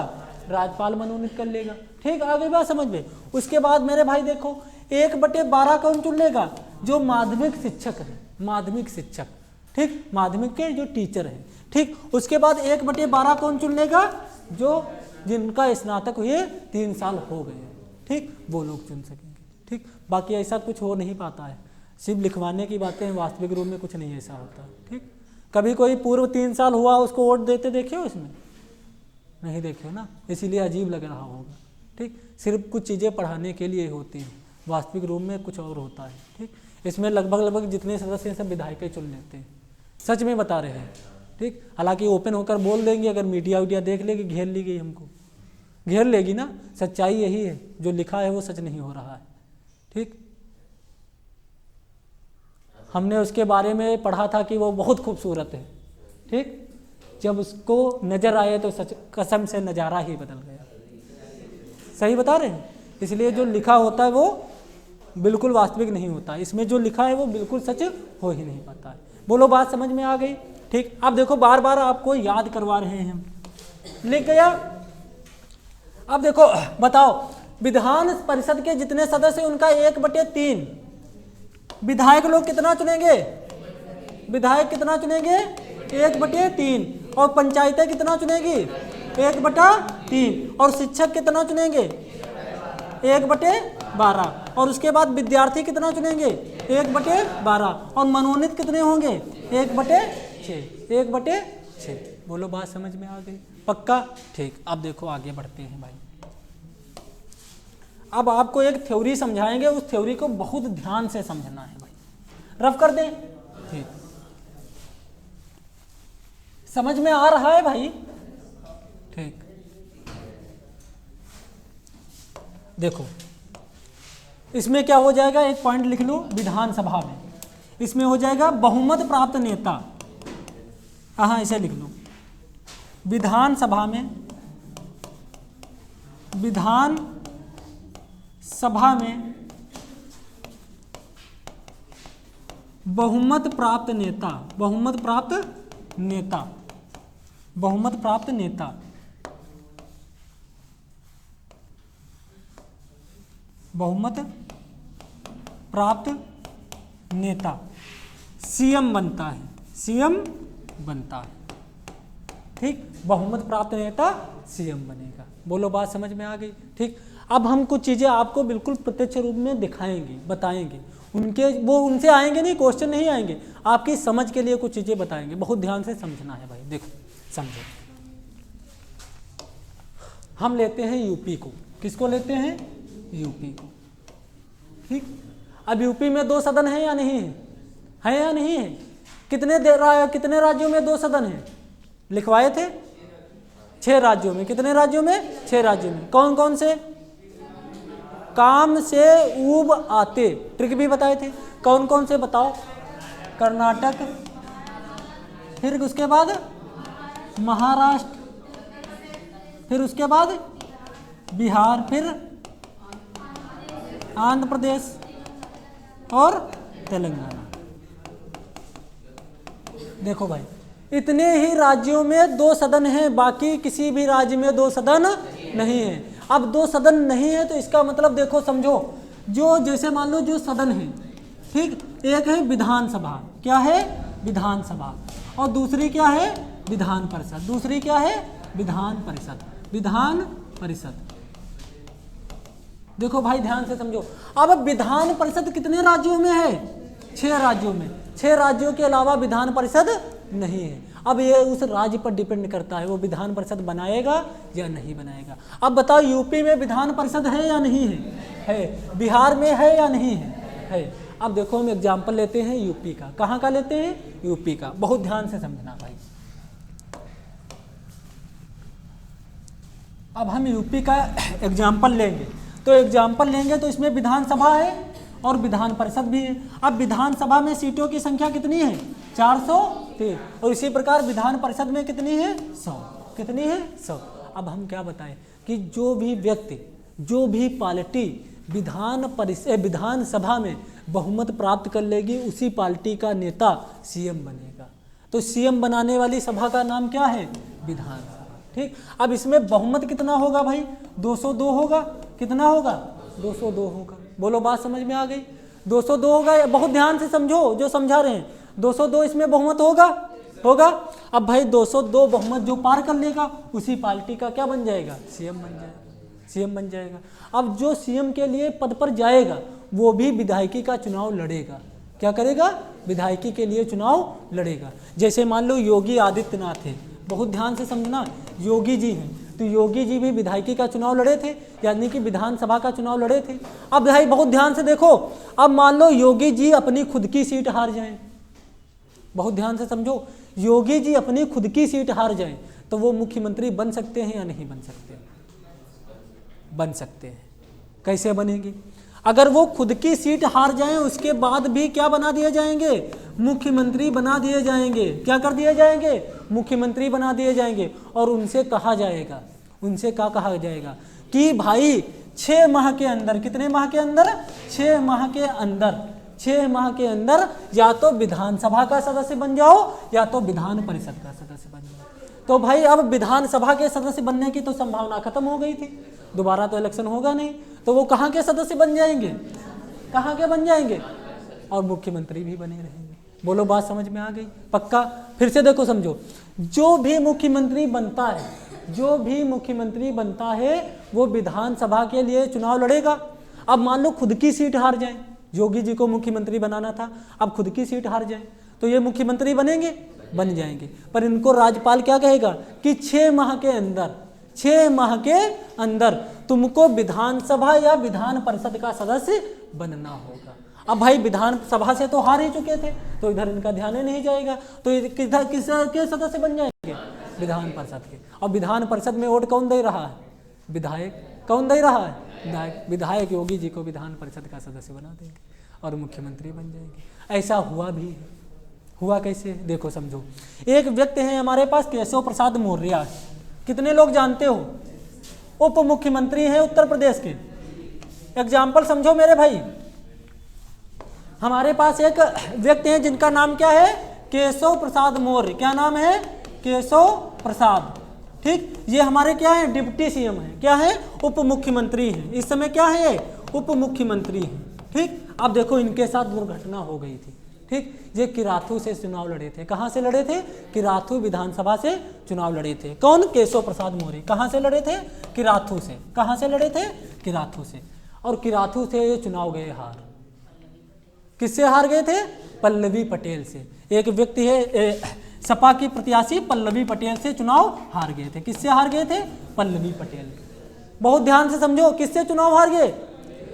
राज्यपाल मनोनीत कर लेगा। ठीक, आ गई बात समझ में? उसके बाद मेरे भाई देखो, 1/12 कौन चुन लेगा? जो माध्यमिक शिक्षक है, माध्यमिक शिक्षक, ठीक, माध्यमिक के जो टीचर हैं। ठीक, उसके बाद 1/12 कौन चुन लेगा? जो जिनका स्नातक हुए 3 साल हो गए हैं, ठीक, वो लोग चुन सकेंगे। ठीक, बाकी ऐसा कुछ हो नहीं पाता है, सिर्फ लिखवाने की बातें हैं, वास्तविक रूप में कुछ नहीं ऐसा होता। ठीक, कभी कोई पूर्व 3 साल हुआ उसको वोट देते देखे हो? इसमें नहीं देखे हो ना, इसीलिए अजीब लग रहा होगा। ठीक, सिर्फ कुछ चीज़ें पढ़ाने के लिए होती हैं, वास्तविक रूप में कुछ और होता है। ठीक, इसमें लगभग जितने सदस्य हैं सब विधायक ही चुन लेते हैं, सच में बता रहे हैं। ठीक, हालांकि ओपन होकर बोल देंगे, अगर मीडिया वीडिया देख लेगी, घेर ली गई, हमको घेर लेगी ना। सच्चाई यही है, जो लिखा है वो सच नहीं हो रहा है। ठीक, हमने उसके बारे में पढ़ा था कि वो बहुत खूबसूरत है। ठीक, जब उसको नजर आए तो सच कसम से नज़ारा ही बदल गया। सही बता रहे हैं? इसलिए जो लिखा होता है वो बिल्कुल वास्तविक नहीं होता। इसमें जो लिखा है वो बिल्कुल सच हो ही नहीं पाता है। बोलो बात समझ में आ गई? ठीक। अब देखो बार बार आपको याद करवा रहे हैं हम। लिख गया? अब देखो बताओ, विधान परिषद के जितने सदस्य उनका 1/3 विधायक लोग कितना चुनेंगे? विधायक कितना चुनेंगे? 1/3। और पंचायतें कितना चुनेगी? 1/3। और शिक्षक कितना चुनेंगे? 1/12। और उसके बाद विद्यार्थी कितना चुनेंगे? 1/12। और मनोनीत कितने होंगे? 1/6। 1/6। बोलो बात समझ में आ गई? पक्का? ठीक। अब देखो आगे बढ़ते हैं भाई। अब आपको एक थ्योरी समझाएंगे, उस थ्योरी को बहुत ध्यान से समझना है भाई। रफ कर दें? ठीक। समझ में आ रहा है भाई? ठीक। देखो इसमें क्या हो जाएगा, एक पॉइंट लिख लो। विधानसभा में इसमें हो जाएगा बहुमत प्राप्त नेता। हाँ ऐसे लिख लो, विधानसभा में, विधानसभा में बहुमत प्राप्त नेता, बहुमत प्राप्त नेता, बहुमत प्राप्त नेता, बहुमत प्राप्त नेता सीएम बनता है, सीएम बनता है। ठीक। बहुमत प्राप्त नेता सीएम बनेगा। बोलो बात समझ में आ गई? ठीक। अब हम कुछ चीज़ें आपको बिल्कुल प्रत्यक्ष रूप में दिखाएंगे, बताएंगे। वो उनसे आएंगे नहीं, क्वेश्चन नहीं आएंगे, आपकी समझ के लिए कुछ चीज़ें बताएंगे। बहुत ध्यान से समझना है भाई। देखो समझो, हम लेते हैं यूपी को। किसको लेते हैं? यूपी को। ठीक। अब यूपी में 2 सदन है या नहीं है? है या नहीं है? कितने राज्यों में 2 सदन है? लिखवाए थे 6 राज्यों में। कितने राज्यों में? 6 राज्यों में। कौन कौन से? काम से ऊब आते, ट्रिक भी बताए थे। कौन कौन से बताओ? कर्नाटक, फिर उसके बाद महाराष्ट्र, फिर उसके बाद बिहार, फिर आंध्र प्रदेश और तेलंगाना। देखो भाई, इतने ही राज्यों में 2 सदन हैं, बाकी किसी भी राज्य में 2 सदन नहीं है। अब 2 सदन नहीं है तो इसका मतलब देखो समझो, जो जैसे मान लो जो सदन है, ठीक, एक है विधानसभा। क्या है? विधानसभा। और दूसरी क्या है? विधान परिषद। दूसरी क्या है? विधान परिषद। विधान परिषद। देखो भाई ध्यान से समझो। अब विधान परिषद कितने राज्यों में है? 6 राज्यों में। 6 राज्यों के अलावा विधान परिषद नहीं है। अब ये उस राज्य पर डिपेंड करता है, वो विधान परिषद बनाएगा या नहीं बनाएगा। अब बताओ यूपी में विधान परिषद है या नहीं है? है। बिहार में है या नहीं है? है। अब देखो हम एग्जाम्पल लेते हैं यूपी का। कहाँ का लेते हैं? यूपी का। बहुत ध्यान से समझना भाई। अब हम यूपी का एग्जाम्पल लेंगे, तो एग्जाम्पल लेंगे तो इसमें विधानसभा है और विधान परिषद भी है। अब विधानसभा में सीटों की संख्या कितनी है? 403। और इसी प्रकार विधान परिषद में कितनी है? 100। कितनी है? 100। अब हम क्या बताएं कि जो भी व्यक्ति, जो भी पार्टी विधानसभा में बहुमत प्राप्त कर लेगी, उसी पार्टी का नेता सीएम बनेगा। तो सीएम बनाने वाली सभा का नाम क्या है? विधानसभा। ठीक। अब इसमें बहुमत कितना होगा भाई? 202 होगा। कितना होगा? 202 होगा। बोलो बात समझ में आ गई? 202 होगा। बहुत ध्यान से समझो जो समझा रहे हैं। 202 इसमें बहुमत होगा। अब भाई 202 बहुमत जो पार कर लेगा, उसी पार्टी का क्या बन जाएगा? सीएम बन जाएगा। सीएम बन जाएगा। अब जो सीएम के लिए पद पर जाएगा, वो भी विधायकी का चुनाव लड़ेगा। क्या करेगा? विधायकी के लिए चुनाव लड़ेगा। जैसे मान लो योगी आदित्यनाथ है, बहुत ध्यान से समझना, योगी जी हैं, तो योगी जी भी विधायकी का चुनाव लड़े थे, यानी कि विधानसभा का चुनाव लड़े थे। अब भाई बहुत ध्यान से देखो, अब मान लो योगी जी अपनी खुद की सीट हार जाएं, बहुत ध्यान से समझो, योगी जी अपनी खुद की सीट हार जाएं, तो वो मुख्यमंत्री बन सकते हैं या नहीं बन सकते? बन सकते हैं। कैसे बनेंगे? अगर वो खुद की सीट हार जाएं, उसके बाद भी क्या बना दिए जाएंगे? मुख्यमंत्री बना दिए जाएंगे। क्या कर दिए जाएंगे? मुख्यमंत्री बना दिए जाएंगे। और उनसे कहा जाएगा, उनसे क्या कहा जाएगा कि भाई 6 माह के अंदर, कितने माह के अंदर? 6 माह के अंदर, 6 माह के अंदर या तो विधानसभा का सदस्य बन जाओ या तो विधान परिषद का सदस्य बन जाओ। तो भाई अब विधानसभा के सदस्य बनने की तो संभावना खत्म हो गई थी, दोबारा तो इलेक्शन होगा नहीं, तो वो कहाँ के सदस्य बन जाएंगे? कहाँ के बन जाएंगे? और मुख्यमंत्री भी बने रहेंगे। बोलो बात समझ में आ गई? पक्का? फिर से देखो समझो, जो भी मुख्यमंत्री बनता है, जो भी मुख्यमंत्री बनता है वो विधानसभा के लिए चुनाव लड़ेगा। अब मान लो खुद की सीट हार जाए, योगी जी को मुख्यमंत्री बनाना था, अब खुद की सीट हार जाए तो ये मुख्यमंत्री बनेंगे? बन जाएंगे। पर इनको राज्यपाल क्या कहेगा कि 6 माह के अंदर, 6 माह के अंदर तुमको विधानसभा या विधान परिषद का सदस्य बनना होगा। अब भाई विधानसभा से तो हार ही चुके थे, तो इधर इनका ध्यान ही नहीं जाएगा, तो किसके सदस्य बन जाएंगे? विधान परिषद के। और विधान परिषद में वोट कौन दे रहा है? विधायक। कौन दे रहा है? विधायक। विधायक योगी जी को विधान परिषद का सदस्य बना देंगे और मुख्यमंत्री बन जाएंगे। ऐसा हुआ भी है। हुआ कैसे? देखो समझो, एक व्यक्ति है हमारे पास केशव प्रसाद मौर्य, कितने लोग जानते हो? उप मुख्यमंत्री हैं उत्तर प्रदेश के। एग्जाम्पल समझो मेरे भाई, हमारे पास एक व्यक्ति है जिनका नाम क्या है? केशव प्रसाद मौर्य। क्या नाम है? केशव प्रसाद। ठीक, ये हमारे क्या है? डिप्टी सीएम है। क्या है? उप मुख्यमंत्री हैं। इस समय क्या है? ये उप मुख्यमंत्री हैं। ठीक, अब देखो इनके साथ दुर्घटना हो गई थी। ठीक, ये किराथू से चुनाव लड़े थे। कहाँ से लड़े थे? किराथू विधानसभा से चुनाव लड़े थे। कौन? केशव प्रसाद मौर्य। कहाँ से लड़े थे? किराथू से। कहाँ से लड़े थे? किराथू से। और किराथू से ये चुनाव गए हार। किससे हार गए थे? पल्लवी पटेल से। एक व्यक्ति है सपा की प्रत्याशी पल्लवी पटेल से चुनाव हार गए थे। किससे हार गए थे? पल्लवी पटेल। बहुत ध्यान से समझो, किससे चुनाव हार गए?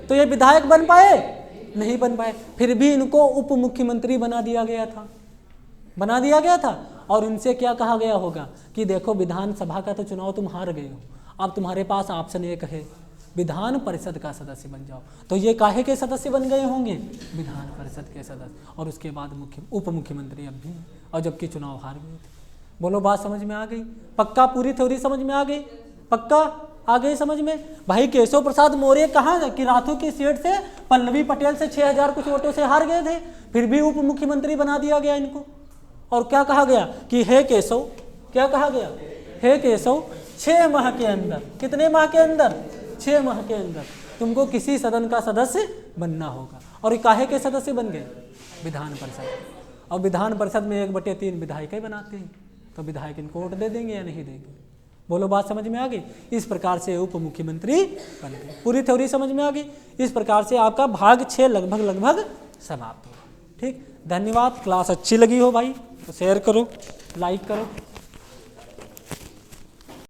तो ये विधायक बन पाए? नहीं बन पाए। फिर भी इनको उप मुख्यमंत्री बना दिया गया था, बना दिया गया था। और उनसे क्या कहा गया होगा कि देखो विधानसभा का तो चुनाव तुम हार गए हो, अब तुम्हारे पास ऑप्शन एक है, विधान परिषद का सदस्य बन जाओ। तो ये काहे के सदस्य बन गए होंगे? विधान परिषद के सदस्य। और उसके बाद उप मुख्यमंत्री अब भी हैं, और जबकि चुनाव हार गए थे। बोलो बात समझ में आ गई? पक्का? पूरी थ्योरी समझ में आ गई? पक्का आ गई समझ में? भाई केशव प्रसाद मौर्य कहाँ? किराथू की सीट से पल्लवी पटेल से 6000 कुछ वोटों से हार गए थे, फिर भी उप मुख्यमंत्री बना दिया गया इनको। और क्या कहा गया कि हे केशव, क्या कहा गया? हे केशव, 6 माह के अंदर, कितने माह के अंदर? 6 माह के अंदर तुमको किसी सदन का सदस्य बनना होगा। और काहे के सदस्य बन गए? विधान परिषद। और विधान परिषद में 1/3 विधायक ही बनाते हैं, तो विधायक इनको वोट दे देंगे या नहीं देंगे? बोलो बात समझ में आ गई? इस प्रकार से उप मुख्यमंत्री बन गए। पूरी थ्योरी समझ में आ गई? इस प्रकार से आपका भाग 6 लगभग समाप्त हो। ठीक, धन्यवाद। क्लास अच्छी लगी हो भाई तो शेयर करो, लाइक करो।